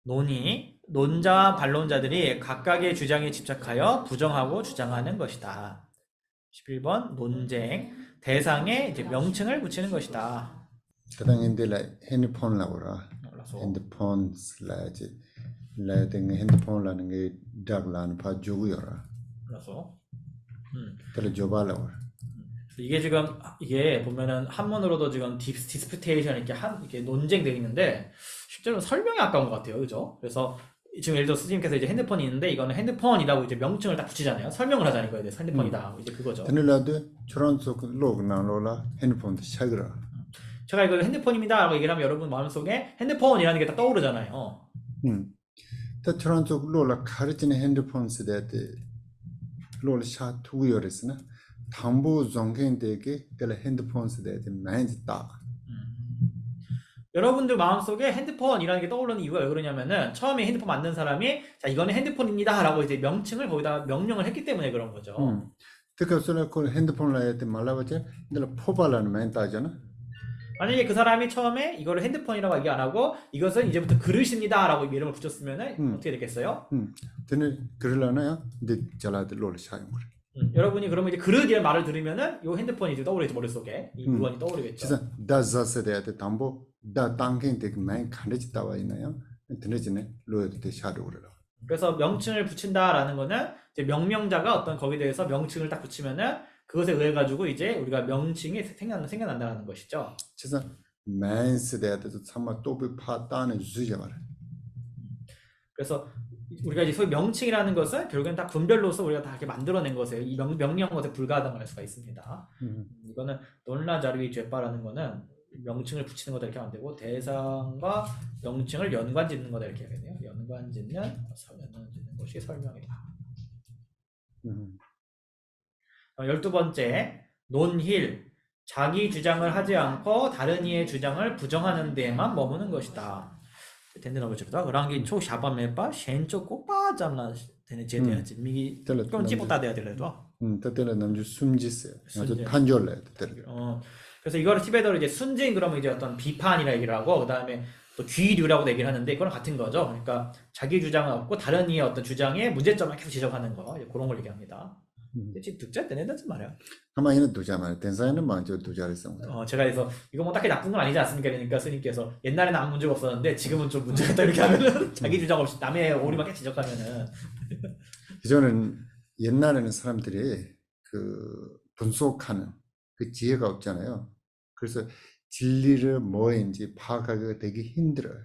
논의. 논자와 반론자들이 각각의 주장에 집착하여 부정하고 주장하는 것이다. 11번 논쟁. 대상에 이제 명칭을 붙이는 것이다. 그다음에 핸드폰 나오라 핸드폰 슬라이드 라이딩 핸드폰라는 게 답라는 파 주고요라 그래서 때를 줘발라고 이게 지금 이게 보면은 한문으로도 지금 디스프테이션 이렇게 논쟁되어 있는데 실제로 설명이 아까운 것 같아요, 그죠? 그래서 지금 예를 들어 스님께서 이제 핸드폰이 있는데 이거는 핸드폰이라고 이제 명칭을 딱 붙이잖아요. 설명을 하잖아요, 이거에 대해서 핸드폰이다. 이제 그거죠. 드늘라도 저런 속 로그 나로라 핸드폰도 샤그라 제가 이거 핸드폰입니다라고 얘기를 하면 여러분 마음속에 핸드폰이라는 게 딱 떠오르잖아요. 또 저런 속 로라 가르치는 핸드폰 세대때 로라 샤 투구요랬으나 담보 정견되게 그 핸드폰 세대때 많이 따 여러분들 마음속에 핸드폰이라는 게 떠오르는 이유가 왜 그러냐면은 처음에 핸드폰 만든 사람이 자 이거는 핸드폰입니다 라고 이제 명칭을 거기다 명령을 했기 때문에 그런 거죠. 특히 그 핸드폰을 할때 말라버지 내가 포발라는 많이 따잖아 만약에 그 사람이 처음에 이거를 핸드폰이라고 얘기 안 하고 이것은 이제부터 그릇입니다 라고 이름을 붙였으면 어떻게 됐겠어요? 드늘 그럴라나요? 근데 잘라들 로라 샤용 그래 여러분이 그러면 이제 그릇이라는 말을 들으면은 요 핸드폰이 이제 떠오르겠죠, 머릿속에 이 물건이 떠오르겠죠. 진짜 다자 세대한테 담보 다 당긴데 많이 간지 따와 있나요? 드늘지네 로에도 대 샤로 그래라 그래서 명칭을 붙인다라는 거는 이제 명명자가 어떤 거기에 대해서 명칭을 딱 붙이면은 그것에 의해 가지고 이제 우리가 명칭이 생겨난다는 것이죠. 진짜 많이 세대한테도 참마 또비 파다는 주제 말해 그래서 우리가 이제 소위 명칭이라는 것은 결국엔 다 분별로서 우리가 다 이렇게 만들어낸 것에 이 명령한 것에 불과하다고 할 수가 있습니다. 이거는 논라자르위 죄바라는 거는 명칭을 붙이는 거다 이렇게 하면 안 되고 대상과 명칭을 연관짓는 거다 이렇게 해야겠네요. 연관짓는 것이 설명이다. 열두 번째, 논힐. 자기 주장을 하지 않고 다른 이의 주장을 부정하는 데에만 머무는 것이다. 点点到为止了，让给抽下半面把先做过把咱们되는 제대야지 미기 때려 그럼 찌부 다 돼야 되려도. 때때로 남주 숨지세요. 아주 숨지. 탄절래 때때로. 그래서 이거를 티베더로 이제 순진 그러면 이제 어떤 비판이라 얘기를 하고 그다음에 또 귀류라고 얘기를 하는데 이거랑 같은 거죠. 그러니까 자기 주장은 없고 다른 이의 어떤 주장에 문제점을 계속 지적하는 거 그런 걸 얘기합니다. 지금 듣자 때는지 말이야. 가만히는 두자 말이야. 대사에는 먼저 두자를 써. 제가 그래서 이거 뭐 딱히 나쁜 건 아니지 않습니까? 그러니까 스님께서 옛날에는 아무 문제가 없었는데 지금은 좀 문제가 있다 이렇게 하면은 자기 주장 없이 남의 오리만 계속 지적하면은 저는 옛날에는 사람들이 그 분석하는 그 지혜가 없잖아요. 그래서 진리를 뭐인지 파악하기가 되게 힘들어요.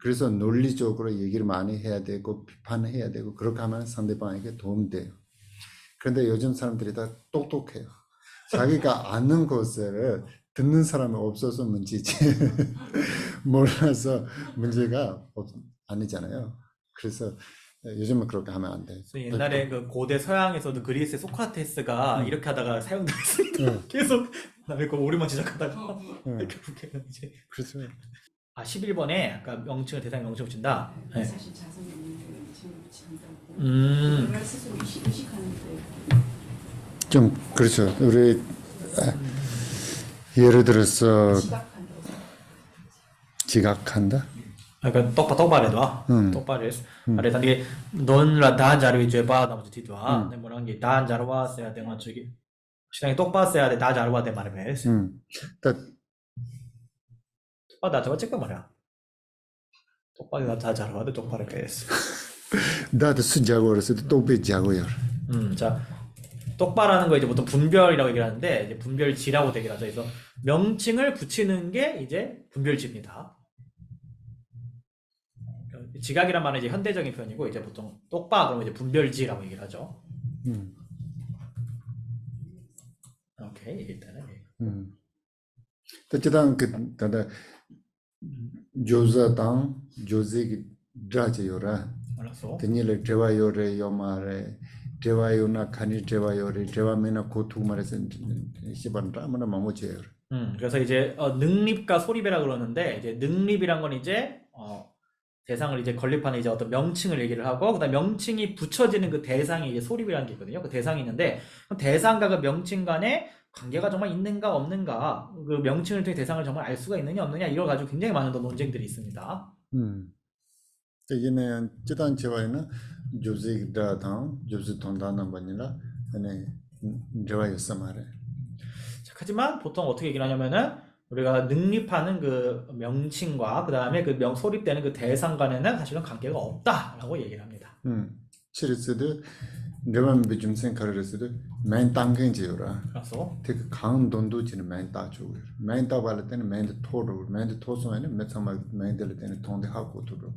그래서 논리적으로 얘기를 많이 해야 되고 비판해야 되고 그렇게 하면 상대방에게 도움돼요. 그런데 요즘 사람들이 다 똑똑해요. 자기가 아는 것을 듣는 사람이 없어서 문제지 몰라서 문제가 아니잖아요. 그래서 요즘은 그렇게 하면 안 돼. 그래서 옛날에 그 고대 서양에서도 그리스의 소크라테스가 이렇게 하다가 사용됐습니다. 계속 남의 거 오리만 지적하다가 이렇게 보면 이제 그래서 11번에 아까 명칭을 대상에 명칭 붙인다. 네. 사실 자성있는 명칭을 붙인다고 음. 스스로 의식하는데 좀 그렇죠. 우리 예를 들어서 지각한다고 지각한다. 그러니까 똑바로 똑바로 해서 아래 단계 넌라 다한 자료 죄바 나머지 뒤도와 내 뭐라는 게 다한 자료와 써야 돼 맞추기 시장에 똑바로 써야 돼 다 자료와 돼 말을 해 똑바로 나 저거 찍고 말이야 똑바로 다 자료와 돼 똑바로 했어 나도 수자고 그랬을 때 똑배자고요. 자 똑바라는 거 이제 보통 분별이라고 얘기를 하는데 이제 분별지라고 되긴 하죠. 그래서 명칭을 붙이는 게 이제 분별지입니다. 지각이란 말은 이제 현대적인 표현이고 이제 보통 똑바 그러면 이제 분별지라고 얘기를 하죠. 오케이 일단은 어쨌든 그 다다 조자당 조제기 드라제요라 몰랐어. 되니를 드와요레 요마레 드와요나 카니 드와요레 드와메나 고투마레서 시반라 아무나 마모제요. 그래서 이제 능립과 소립이라 그러는데 이제 능립이란 건 이제 대상을 이제 건립하는 이제 어떤 명칭을 얘기를 하고 그다음 명칭이 붙여지는 그 대상이 이제 소립이라는 게 있거든요. 그 대상이 있는데 그 대상과 그 명칭 간에 관계가 정말 있는가 없는가 그 명칭을 통해 대상을 정말 알 수가 있느냐 없느냐 이걸 가지고 굉장히 많은 또 논쟁들이 있습니다. 이제는 찌단 제와에는 조제기다당 조제 돈다는 번이라 아니 제와였어 말해. 하지만 보통 어떻게 얘기를 하냐면은 우리가 능립하는 그 명칭과 그 다음에 그 소립되는 그 대상 간에는 사실은 관계가 없다라고 얘기를 합니다. 치르스도 내가 좀 생각을 했어도 맨 당근지요라. 그래서 되게 강한 돈도 지는 맨 따주고 맨 따발 때는 맨 토로 맨 토소에는 몇 상말 맨들 때는 돈대 하고 들어.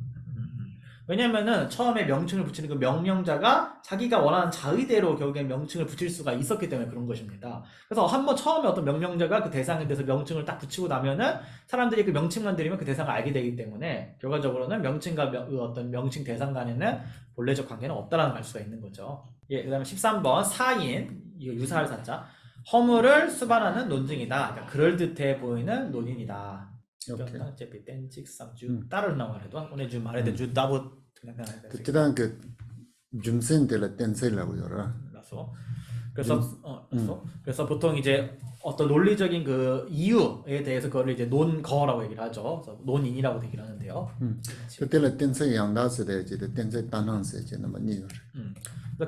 왜냐면은 처음에 명칭을 붙이는 그 명령자가 자기가 원하는 자의대로 결국엔 명칭을 붙일 수가 있었기 때문에 그런 것입니다. 그래서 한번 처음에 어떤 명령자가 그 대상에 대해서 명칭을 딱 붙이고 나면은 사람들이 그 명칭만 들으면 그 대상을 알게 되기 때문에 결과적으로는 명칭과 어떤 명칭 대상 간에는 본래적 관계는 없다라는 걸 알 수가 있는 거죠. 예, 그다음에 13번 사인 이거 유사할 사자 허물을 수반하는 논증이다. 그러니까 그럴듯해 보이는 논인이다. 어차피 땐직 쌈주 따를 나와래도 오늘 좀 말해도 주 나보 그때는 그 줌센텔라 땐셀라고요라. 그래서 보통 이제 어떤 논리적인 그 이유에 대해서 그걸 이제 논거라고 얘기를 하죠. 그래서 논인이라고 얘기를 하는데요. 그때는 땐세 양다스래지 땐세 단한세지 너무 니요.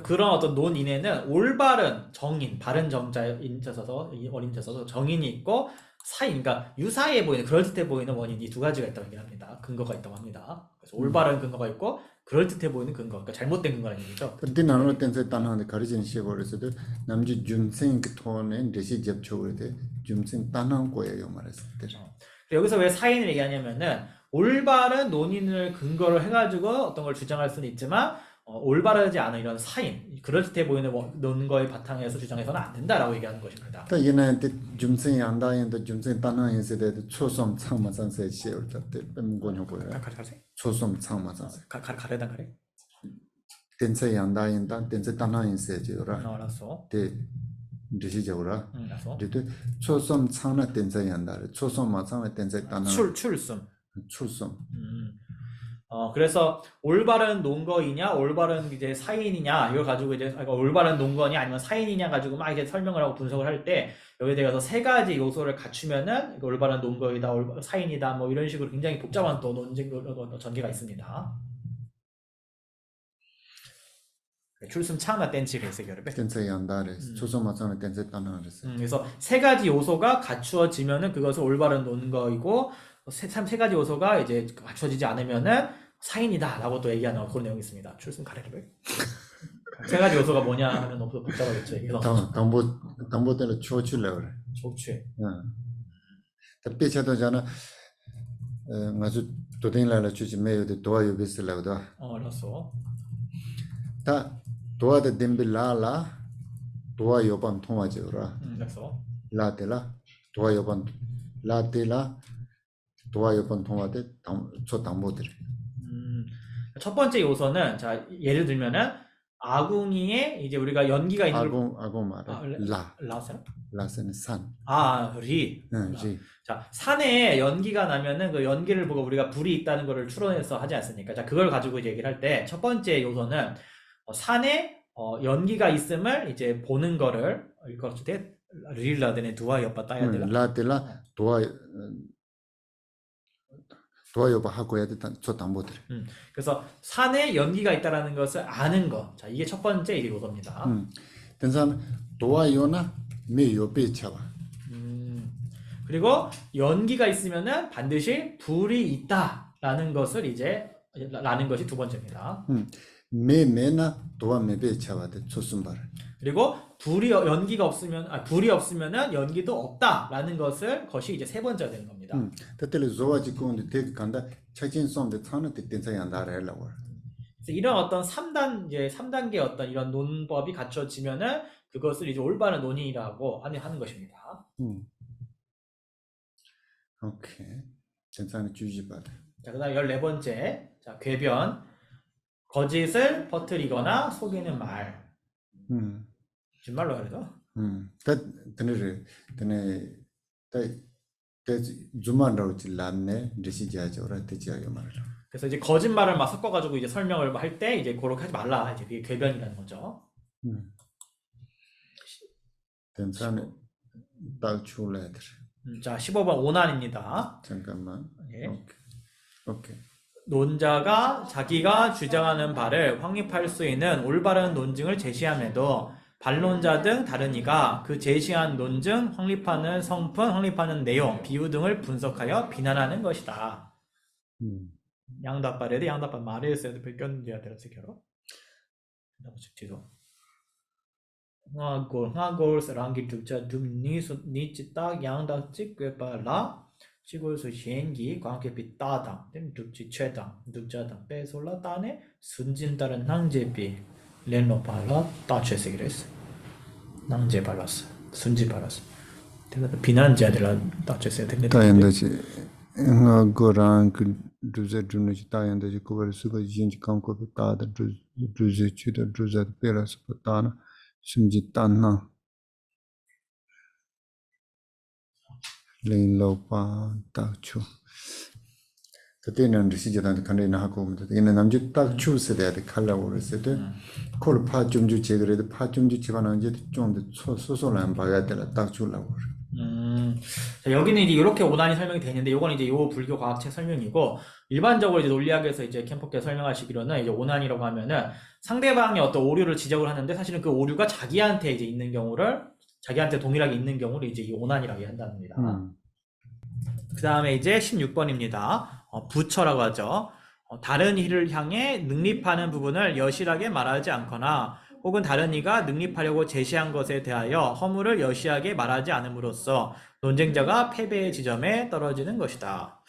그런 어떤 논인에는 올바른 정인, 바른 정자인 있어서 원인자 써서 정인이 있고 사인, 그러니까 유사해 보이는, 그럴듯해 보이는 원인이 두 가지가 있다고 얘기합니다. 근거가 있다고 합니다. 그래서 올바른 근거가 있고 그럴듯해 보이는 근거, 그러니까 잘못된 근거라는 얘기죠. 그때 나는 땐세 단한데 가르치는 시골에서도 남주 줌생 그 톤에 대시 접촉을 돼 줌생 단한 거예요 말했을 때. 여기서 왜 사인을 얘기하냐면은 올바른 논인을 근거로 해가지고 어떤 걸 주장할 수는 있지만 올바르지 않은 이런 사인, 그럴듯해 보이는 논거의 바탕에서 주장해서는 안 된다라고 얘기하는 것입니다. 또 얘는 줌생 양다인도 줌생 단한에서 대도 초som 창마산세 시올 때 뱀곤요 거예요. 초som 창마산세. 가래단 가래? 땐세 양다인다 땐세 단한에서지요라. 알았어. 네 드시죠라. 그래서 그래도 초섬 상나 댄서 한다래. 초섬마 상나 댄서 따나 출숨. 초섬. 그래서 올바른 논거이냐, 올바른 이제 사인이냐, 이걸 가지고 이제 올바른 논거냐 아니면 사인이냐 가지고 막 이제 설명을 하고 분석을 할 때 여기에 대해서 세 가지 요소를 갖추면은 이거 올바른 논거이다, 사인이다, 뭐 이런 식으로 굉장히 복잡한 또 논쟁 전개가 있습니다. 출숨 차나 댄치가 있어요, 여러분. 댄서 한다래. 초섬마 상나 댄서 따나 그랬어. 그래서 세 가지 요소가 갖추어지면은 그것은 올바른 논거이고 세 가지 요소가 이제 갖추어지지 않으면은 사인이다라고 또 얘기하는 그런 내용이 있습니다. 출승 가래를 세 가지 요소가 뭐냐 하면 너무 복잡하겠죠. 이게 너무 담보 때는 추어줄래 그래. 좋지. 답변자도잖아. 아주 도댕라라 주지 매요데 도와요 비슬라고도. 알았어. 다 도와데 뎀빌라라 도와요반 통화제라. 그래서 라텔라 도와요반 라텔라 도와요반 통화데 저 담보들. 첫 번째 요소는 자 예를 들면은 아궁이에 이제 우리가 연기가 있는 아고 말아. 라스는 산. 리. 지. 자, 산에 연기가 나면은 그 연기를 보고 우리가 불이 있다는 거를 추론해서 하지 않습니까? 자, 그걸 가지고 이제 얘기를 할 때 첫 번째 요소는 산에 연기가 있음을 이제 보는 거를 이걸 때 릴라드네 두아 옆바 따야 되라. 라텔라 도와요바 하고 해야 되던 저 담보들. 그래서 산에 연기가 있다라는 것을 아는 것. 자, 이게 첫 번째 이제 요소입니다. 된사람 도와요나 매 옆에 차와. 그리고 연기가 있으면은 반드시 불이 있다라는 것을 이제 라는 것이 두 번째입니다. 매나 도와 매배 차와데 초순발. 그리고 불이 없으면은 연기도 없다라는 것이 이제 세 번째가 되는 겁니다. 그때를 조아지고는데 되게 간다. 책진 솜데 타는 때 된사야 한다라고. 그래서 이런 어떤 3단계 어떤 이런 논법이 갖춰지면은 그것을 이제 올바른 논의라고 하는 것입니다. 오케이. 된사는 주지 받아. 자, 그다음 14번째. 자, 궤변. 거짓을 퍼뜨리거나 속이는 말. 정말로 그래도. 주만으로 질랐네. 리시지하죠라 되지요 말로. 그래서 이제 거짓말을 막 섞어가지고 이제 설명을 할 때 이제 그렇게 하지 말라. 이제 그게 궤변이라는 거죠. 된사는 딱 줄래야 돼. 자, 15번 오난입니다. 잠깐만. 예. 오케이. 논자가 자기가 주장하는 바를 확립할 수 있는 올바른 논증을 제시함에도 반론자 등 다른 이가 그 제시한 논증, 확립하는 성품, 확립하는 내용, 비유 등을 분석하여 비난하는 것이다. 양답발에 양답발 말에서도 백견돼야 될지 결어. 너무 직지도. ngagol sarangi tukcha dum ni chita 양답 찍괴발라 시골수 시행기 관계 비따당 된 둑지 최당 둑자당 빼솔라 따네 순진다른 낭제비 렌노발라 따최세기랬어 낭제 발랐어 순진 발랐어 비난자들라 따최세 됐네 다연다지 ngagorang duze dunuji 다연다지 kuversu가 jinji kamko 따다 duze chida duze pelas patana 순지 딴나 레인로파 딱추 그때는 리시지한테 간에나 하고 이는 남주 딱 추세대야 돼 칼라고 그랬을 때 콜 파좀주 제그래도 파좀주 집안은 이제 좀더 소소한 봐야 되라 딱 주려고 그래. 자, 여기는 이제 이렇게 오난이 설명이 되는데 요건 이제 요 불교 과학책 설명이고 일반적으로 이제 논리학에서 이제 캠퍼께 설명하시기로는 이제 오난이라고 하면은 상대방의 어떤 오류를 지적을 하는데 사실은 그 오류가 자기한테 이제 있는 경우를 자기한테 동일하게 있는 경우를 이제 이 오난이라고 한답니다. 그 다음에 이제 16번입니다. 부처라고 하죠. 다른 이를 향해 능립하는 부분을 여실하게 말하지 않거나 혹은 다른 이가 능립하려고 제시한 것에 대하여 허물을 여시하게 말하지 않음으로써 논쟁자가 패배의 지점에 떨어지는 것이다.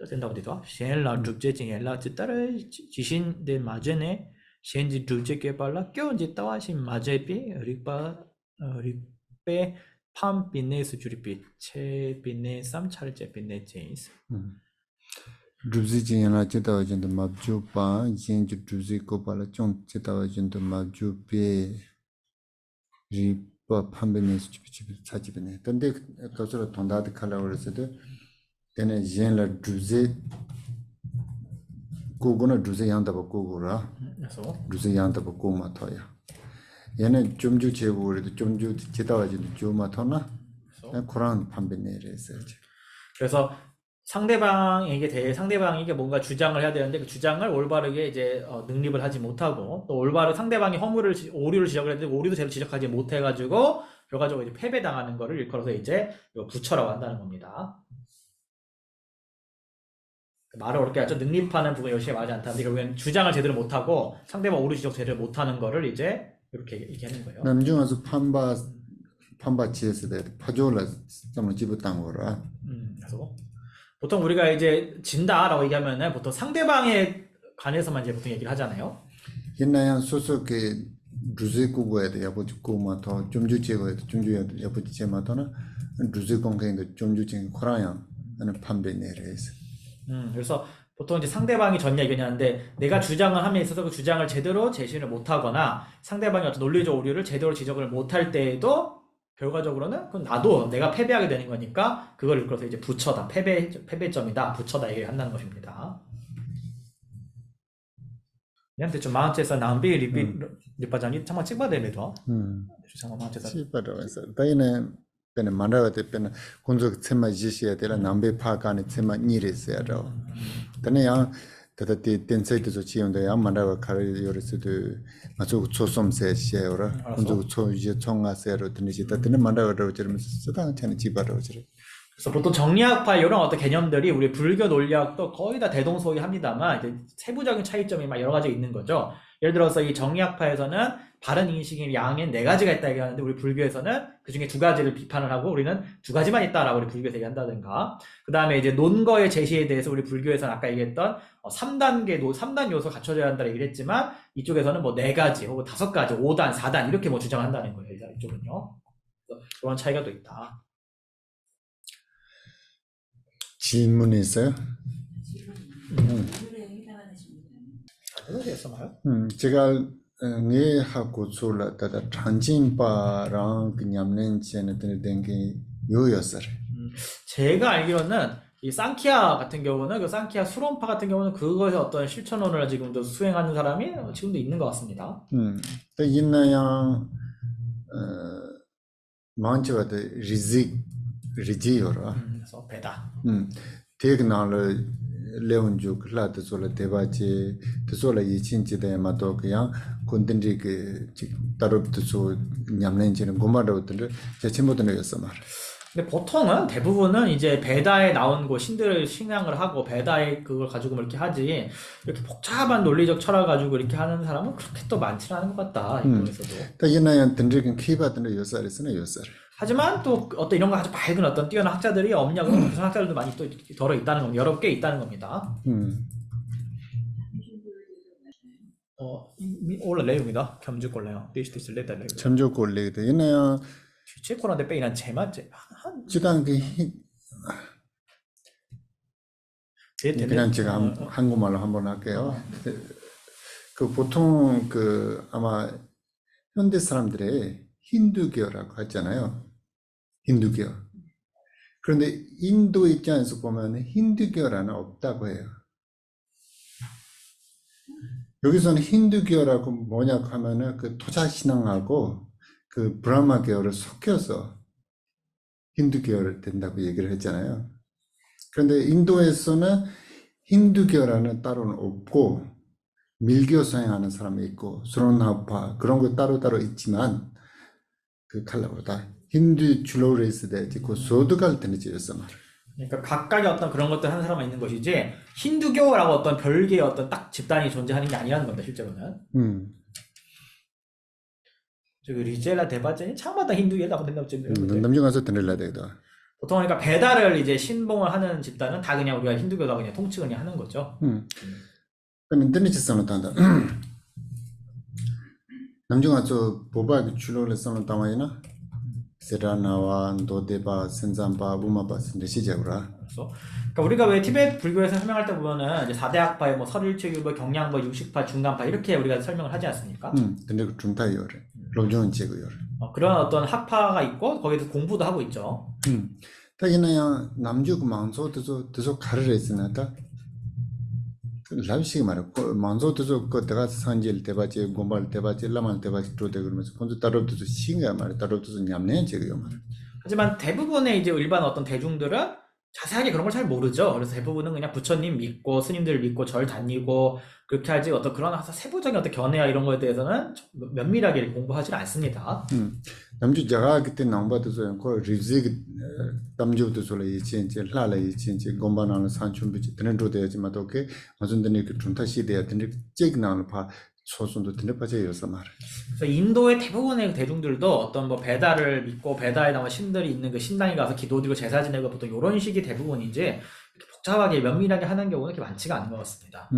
된다고 되죠? 시엔라 줍제징 엘라 찌따르 지신데 마제네 시엔지 줍제께 발라 껴온지 따와신 마제비 릭배 팜 비네스 주리비 체 비네 쌈차르제 비네 제인스 루지지나 제다와진도 맙주파 진주 주지 고발라 좀 제다와진도 맙주베 뭐 판매면서 집에 차집이네. 근데 그것으로 돈다드 칼라고 그랬어도 되네 젠라 주제 고고나 주제 양다 고고라 그래서 주제 양다 고마 토야. 얘는 좀주 제고 그래도 좀주 제다와지도 조마 토나 코란 판매네래서 그래서 상대방에게 뭔가 주장을 해야 되는데 그 주장을 올바르게 이제 능립을 하지 못하고 또 올바르 상대방이 오류를 지적을 했는데 오류도 제대로 지적하지 못해가지고 결과적으로 이제 패배당하는 거를 일컬어서 이제 이거 부처라고 한다는 겁니다. 말을 어렵게 하죠. 능립하는 부분이 열심히 말하지 않다는데 결국엔 주장을 제대로 못하고 상대방 오류 지적 제대로 못하는 거를 이제 이렇게 얘기하는 거예요. 남중에서 판바 지에서 파조라 좀 집었던 거라. 그래서 보통 우리가 이제 진다라고 얘기하면은 보통 상대방에 관해서만 이제 보통 얘기를 하잖아요. 옛날에 소속의 주제 구구에 대해 아버지 구마토 좀주 제거에 좀주에 아버지 제마토나 주제 공개인데 좀주진 코라양 하는 판매네래서. 그래서 보통 이제 상대방이 전 얘기하는데 내가 주장을 함에 있어서 그 주장을 제대로 제시를 못하거나 상대방이 어떤 논리적 오류를 제대로 지적을 못할 때에도 결과적으로는 그건 나도 내가 패배하게 되는 거니까 그걸 일컬어서 이제 부처다 패배점이다 부처다 얘기를 한다는 것입니다. 얘한테 좀 마음에서 남비 리빠장이 정말 찍바데메도 정말 마음에서 시바로에서 다이네 베네 만라가데 베네 군족 세마 지시야 되라 남베 파간에 세마 니레스야로. 근데 다다티 텐세도 지원도 야 만라가 가를 요르스도 맞고 초솜세 시에요라 군족 초 이제 총아세로 드니지 다드는 만라가로 저러면서 쓰다 전에 지바로 저러. 그래서 보통 정리학파 이런 어떤 개념들이 우리 불교 논리학도 거의 다 대동소이합니다만 이제 세부적인 차이점이 막 여러 가지 있는 거죠. 예를 들어서 이 정리학파에서는 바른 인식이 양엔 4가지가 있다 얘기하는데 우리 불교에서는 그 중에 2가지를 비판을 하고 우리는 2가지만 있다라고 우리 불교에서 얘기한다든가 그 다음에 이제 논거의 제시에 대해서 우리 불교에서는 아까 얘기했던 3단 요소 갖춰져야 한다고 얘기를 했지만 이쪽에서는 뭐 4가지 혹은 5가지 5단 4단 이렇게 뭐 주장한다는 거예요. 이쪽은요. 그런 차이가 또 있다. 질문 있어요? 제가 뇌하고 졸라다가 tran진바랑 그냥 렌치에는 되는 게 요였어요. 제가 알기로는 이 상키아 같은 경우는 그 상키아 수론파 같은 경우는 그거에서 어떤 실천론을 지금도 수행하는 사람이 지금도 있는 것 같습니다. 또 있나요? 만져도 리지요라. 그래서 배다. 대그나를 레온주 클라드 솔라 대바지 솔라 이친지데 마도 그냥 콘텐츠 그 따로부터 소 냠렌지는 고마르들 제 모든 였어 말. 근데 보통은 대부분은 이제 베다에 나온 거 신들을 신앙을 하고 베다에 그걸 가지고 이렇게 하지 이렇게 복잡한 논리적 철학 가지고 이렇게 하는 사람은 그렇게 또 많지 않은 것 같다. 이쪽에서도. 또 옛날에 든들긴 키바든을 요살에서는 요살. 하지만 또 어떤 이런 거 아주 밝은 어떤 뛰어난 학자들이 없냐 그런 그런 학자들도 많이 또 덜어 있다는 겁니다. 여러 개 있다는 겁니다. 올라 내용이다. 겸주 꼴래요. 디스티스 레다 레. 점조 꼴리도 옛날에 뒤에 코란데 빼이난 제맛제. 주당 그 그냥 제가 한국말로 한번 할게요. 그 보통 그 아마 현대 사람들의 힌두교라고 하잖아요. 힌두교. 그런데 인도 입장에서 보면 힌두교라는 없다고 해요. 여기서는 힌두교라고 뭐냐고 하면은 그 토자신앙하고 그 브라마교를 섞여서 힌두교를 된다고 얘기를 했잖아요. 그런데 인도에서는 힌두교라는 따로는 없고 밀교 수행하는 사람이 있고 수론하파 그런 거 따로따로 있지만 그 칼라보다 힌두 줄로레스 되지 그 소득할 때는 지었어 말. 그러니까 각각의 어떤 그런 것들 하는 사람은 있는 것이지 힌두교라고 어떤 별개의 어떤 딱 집단이 존재하는 게 아니라는 겁니다. 실제로는. 저기 리젤라 데바젠이 창마다 힌두교라고 된다고 지금. 남중 가서 들을라 되다. 보통 그러니까 배다를 이제 신봉을 하는 집단은 다 그냥 우리가 힌두교가 그냥 통칭을 그냥 하는 거죠. 그러면 드니치 써놓다. 남중 가서 보바 줄로레 써놓다마이나 세라나와 노데바 센잠바 우마바 신데시제구라. 그래서 그러니까 우리가 왜 티베트 불교에서 설명할 때 보면은 이제 4대 학파의 뭐 설일체교법, 경량법, 육식파, 중간파 이렇게 우리가 설명을 하지 않습니까? 근데 그 중타이어래. 로종 지고요. 그런 어떤 학파가 있고 거기서 공부도 하고 있죠. 딱이나야 남주고 망소도 저 가르를 했으나까 라비식 말이야. 망소도 그 내가 산질 대바지 고말 대바지 라만 대바지 도대 그러면서 본주 따로도 신가 말이야. 따로도 냠내 지고요 말. 하지만 대부분의 이제 일반 어떤 대중들은 자세하게 그런 걸 잘 모르죠. 그래서 대부분은 그냥 부처님 믿고 스님들 믿고 절 다니고 그렇게 하지 어떤 그런 세부적인 어떤 견해야 이런 거에 대해서는 면밀하게 공부하지 않습니다. 남주 제가 그때 남바도서 그 리즈기 남주도 소리 진짜 라라이 진짜 공부하는 산춘비지 드는도 되지만 또게 무슨 데니 그 tun타시 돼야 되는 잭나는 봐 소송도 드는 빠져요서 말. 그래서 인도의 대부분의 대중들도 어떤 뭐 베다를 믿고 베다에 나온 신들이 있는 그 신당에 가서 기도드리고 제사 지내고 보통 이런 식이 대부분이지 이렇게 복잡하게 면밀하게 하는 경우는 그렇게 많지가 않은 것 같습니다.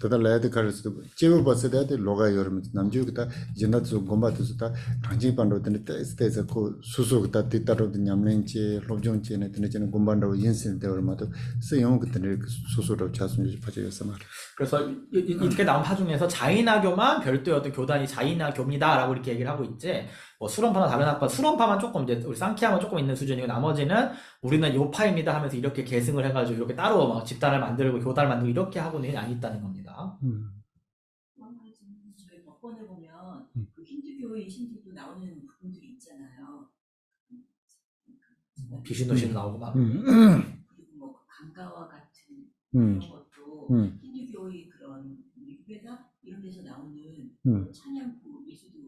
더 레드 가르스도 제부 버스에 로가 여름 남주 그다 이제나도 공부도 다 강진반도 되는 때에서 그 수수 그다 뒤따로 냠nen지 로종지에 되는 공부한다고 인생 때 얼마도 쓰용 그때는 수수로 자순지 빠져서 말. 그래서 이렇게 나온 파 중에서 자인화교만 별도의 어떤 교단이 자인화교입니다라고 이렇게 얘기를 하고 있지. 뭐 수론파나 다른 학파, 수론파만 조금 이제 우리 쌍키아만 조금 있는 수준이고 나머지는 우리는 요파입니다 하면서 이렇게 계승을 해가지고 이렇게 따로 막 집단을 만들고 교단을 만들고 이렇게 하고는 안 있다는 겁니다. 저희 법본에 보면 그 힌두교의 신들도 나오는 부분들이 있잖아요. 비신도신 나오고 막. 그리고 뭐 강가와 같은 그런 것도 힌두교의 그런 리베다 이런 데서 나오는 찬양구 예수도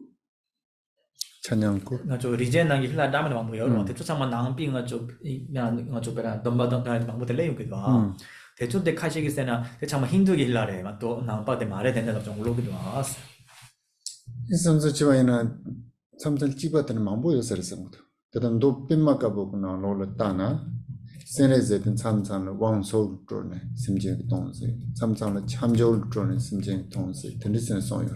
찬양고. 저 리젠낭기 힐라라면 막 여러 대초창만 나은 빙어 좀 베라 넘바던 막 될래요 그거. 대초대 카시기세나 대창만 힌두기 힐라래 막또 나은 바데 말에 된다 좀 올라오기도 왔어. 인삼서 지와이나 삼선 집었던 망보여서서 것도. 그다음 높임마가 보고나 놀랐다나 세네제든 삼산을 왕소르네 심지어 동세 삼산을 참조르네 심지어 동세 드니스는 소요.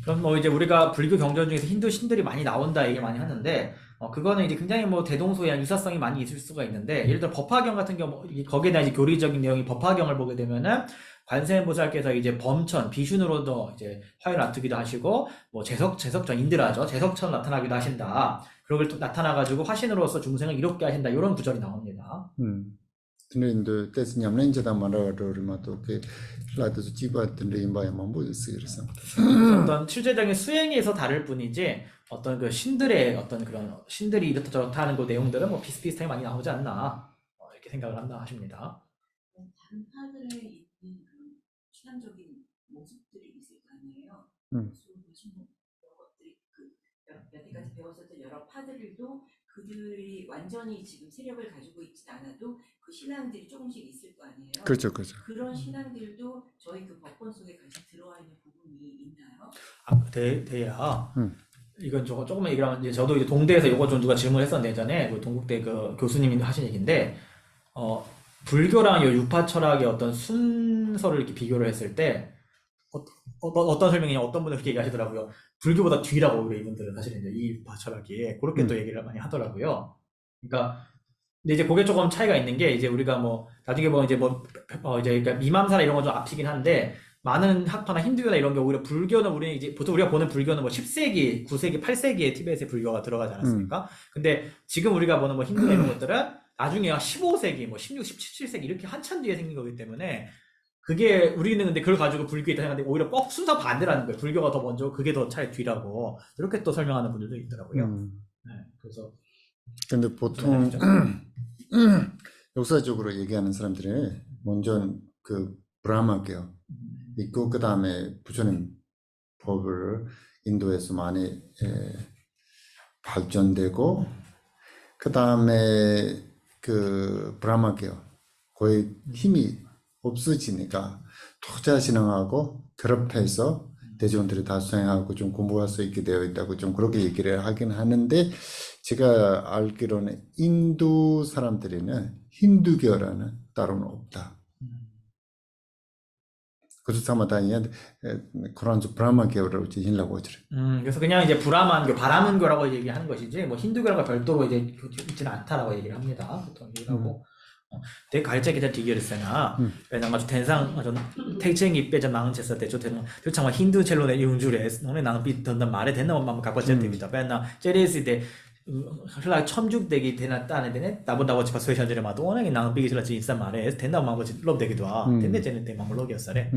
그럼 뭐 이제 우리가 불교 경전 중에서 힌두 신들이 많이 나온다 얘기 많이 하는데 그거는 이제 굉장히 뭐 대동소이한 유사성이 많이 있을 수가 있는데 예를 들어 법화경 같은 경우 거기에 대한 이제 교리적인 내용이 법화경을 보게 되면은 관세음보살께서 이제 범천 비슌으로도 이제 화를 놔두기도 하시고 뭐 제석천 인드라죠 제석천 나타나기도 하신다. 그러고 또 나타나가지고 화신으로서 중생을 이롭게 하신다 이런 구절이 나옵니다. 근데 때스 냠nen지다 말아도 얼마도 그 라드스 집었던 임바야만 보였어요. 그래서 어떤 실제적인 수행에서 다를 뿐이지 어떤 그 신들의 어떤 그런 신들이 이렇다 저렇다 하는 그 내용들은 뭐 비슷비슷하게 많이 나오지 않나 이렇게 생각을 한다 하십니다. 다른 파들에 있는 그런 신앙적인 모습들이 있을 거 아니에요. 여러 것들이 여태까지 배웠었던 여러 파들도 그들이 완전히 지금 세력을 가지고 있진 않아도 그 신앙들이 조금씩 있을 거 아니에요. 그렇죠. 그런 신앙들도 저희 그 법본 속에 같이 들어와 있는 부분이 있나요? 대야. 이건 조금만 얘기를 하면 이제 저도 이제 동대에서 이거 좀 누가 질문했었는데 예전에 그 동국대 그 교수님이 하신 얘기인데 불교랑 이 유파 철학의 어떤 순서를 이렇게 비교를 했을 때 어떤 설명이냐 어떤 분들 그렇게 얘기하시더라고요. 불교보다 뒤라고 오히려 이분들은 사실은 이제 이 유파 철학이 그렇게 또 얘기를 많이 하더라고요. 그러니까 근데 이제 그게 조금 차이가 있는 게 이제 우리가 뭐 나중에 뭐 이제 이제 그러니까 미맘사나 이런 건 좀 앞이긴 한데 많은 학파나 힌두교나 이런 게 오히려 불교는 우리는 이제 보통 우리가 보는 불교는 뭐 10세기, 9세기, 8세기에 티베트의 불교가 들어가지 않았습니까? 근데 지금 우리가 보는 뭐 힌두나 이런 것들은 나중에 15세기, 뭐 16, 17세기 이렇게 한참 뒤에 생긴 거기 때문에 그게 우리는 근데 그걸 가지고 불교에 있다 생각하는데 오히려 꼭 순서 반대라는 거예요. 불교가 더 먼저 그게 더 차라리 뒤라고 이렇게 또 설명하는 분들도 있더라고요. 네, 그래서 근데 보통 역사적으로 얘기하는 사람들이 먼저 그 브라마교 있고 그 다음에 부처님 법을 인도에서 많이 발전되고 그 다음에 그 브라마교 거의 힘이 없어지니까 투자 신앙하고 결합해서 대중들이 다 수행하고 좀 공부할 수 있게 되어 있다고 좀 그렇게 얘기를 하긴 하는데 제가 알기로는 인도 사람들에는 힌두교라는 따로는 없다. 그래서 다니야 그런저 브라마교라고 지으려고 하죠. 그래서 그냥 이제 브라만교, 바라문교라고 얘기하는 것이지 뭐 힌두교랑 별도로 이제 있지는 않다라고 얘기를 합니다. 보통 얘기하고 되게 갈자 kita tiga 왜냐 아주 대상 아주 택쟁이 빼자 망은 쳤을 때 저때는 저 정말 힌두 첼로네 용주래 너네 나는 비던다 말에 된다 뭐 갖고 쳤답니다. 왜냐 제레스 때 흘라 첨죽되기 되나 따네 되네 나보다 집어 소시한들이 마도 워낙에 나는 비기 슬라지 인사 말에 된다 망고 럽 되기도 하. 된대 쟤는 때 망고 럭이었어래.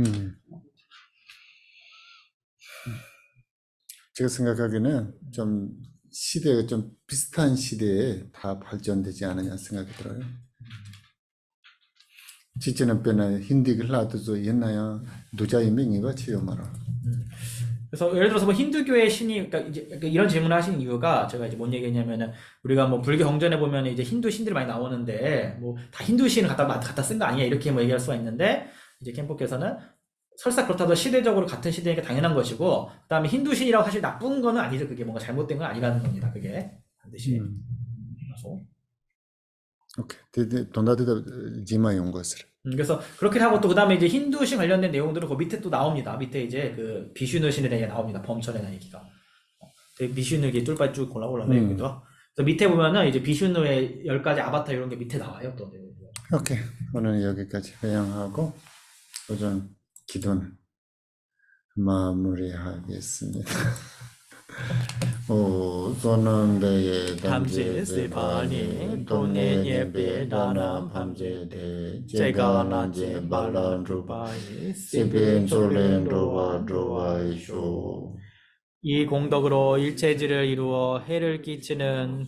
제가 생각하기에는 좀 시대가 좀 비슷한 시대에 다 발전되지 않느냐 생각이 들어요. 지지는 빼나 힌디를 놔둬서 옛날야 누자의 명의가 지어 말아. 그래서 예를 들어서 뭐 힌두교의 신이 그러니까 이제 이런 질문을 하시는 이유가 제가 이제 뭔 얘기냐면은 우리가 뭐 불교 경전에 보면 이제 힌두 신들이 많이 나오는데 뭐 다 힌두 신을 갖다 쓴 거 아니야 이렇게 뭐 얘기할 수가 있는데 이제 캠프께서는 설사 그렇다도 시대적으로 같은 시대니까 당연한 것이고 그다음에 힌두 신이라고 사실 나쁜 거는 아니죠. 그게 뭔가 잘못된 건 아니라는 겁니다. 그게 반드시. 그래서 오케이. 돈다드다 지마 용 것을. 그래서 그렇게 하고 또 그다음에 이제 힌두신 관련된 내용들은 그 밑에 또 나옵니다. 밑에 이제 그 비슈누 신에 대해 나옵니다. 범천에 대한 얘기가. 비슈누 이게 뚫빨 쭉 올라오는 얘기도. 그래서 밑에 보면은 이제 비슈누의 10가지 아바타 이런 게 밑에 나와요. 또. 오케이. 오늘 여기까지 회양하고 오전 기도는 마무리하겠습니다. 오소는 배에 담지 바니 돈의 예배 나남 밤제대 제가 난제 발란 루바이 시빈 졸렌 로와이쇼 이 공덕으로 일체지를 이루어 해를 끼치는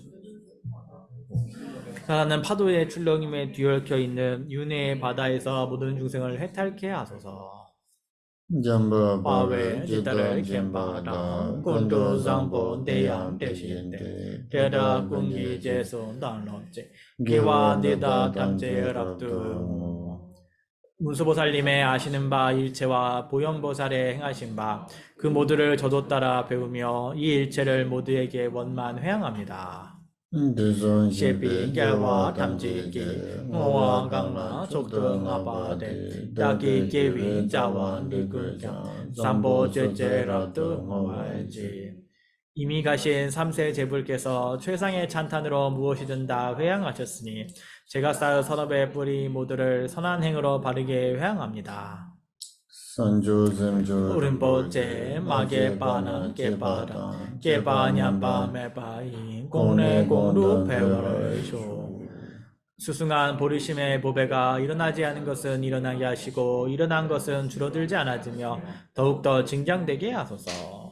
나는 파도의 출렁임에 뒤얽혀 있는 윤회의 바다에서 모든 중생을 해탈케 하소서. 잠바 바웨 지다를 켐바다 곤도 장보 대양 대신대 대다 공기 제소 단럽제 기와 네다 담제 랍두 문수보살님의 아시는 바 일체와 보현보살의 행하신 바 그 모두를 저도 따라 배우며 이 일체를 모두에게 원만 회양합니다. 시비 개와 담지기 모와 강나 족등 아바데 야기 계위 자원 리근장 삼보 제제라드 모아지 이미 가신 3세 제불께서 최상의 찬탄으로 무엇이든 다 회양하셨으니 제가 쌓은 선업의 뿌리 모두를 선한 행으로 바르게 회양합니다. 오른보제 마게바나 게바다 게바냠바 메바인 공내 공루 배월쇼 수승한 보리심의 보배가 일어나지 않은 것은 일어나게 하시고 일어난 것은 줄어들지 않아지며 더욱더 증장되게 하소서.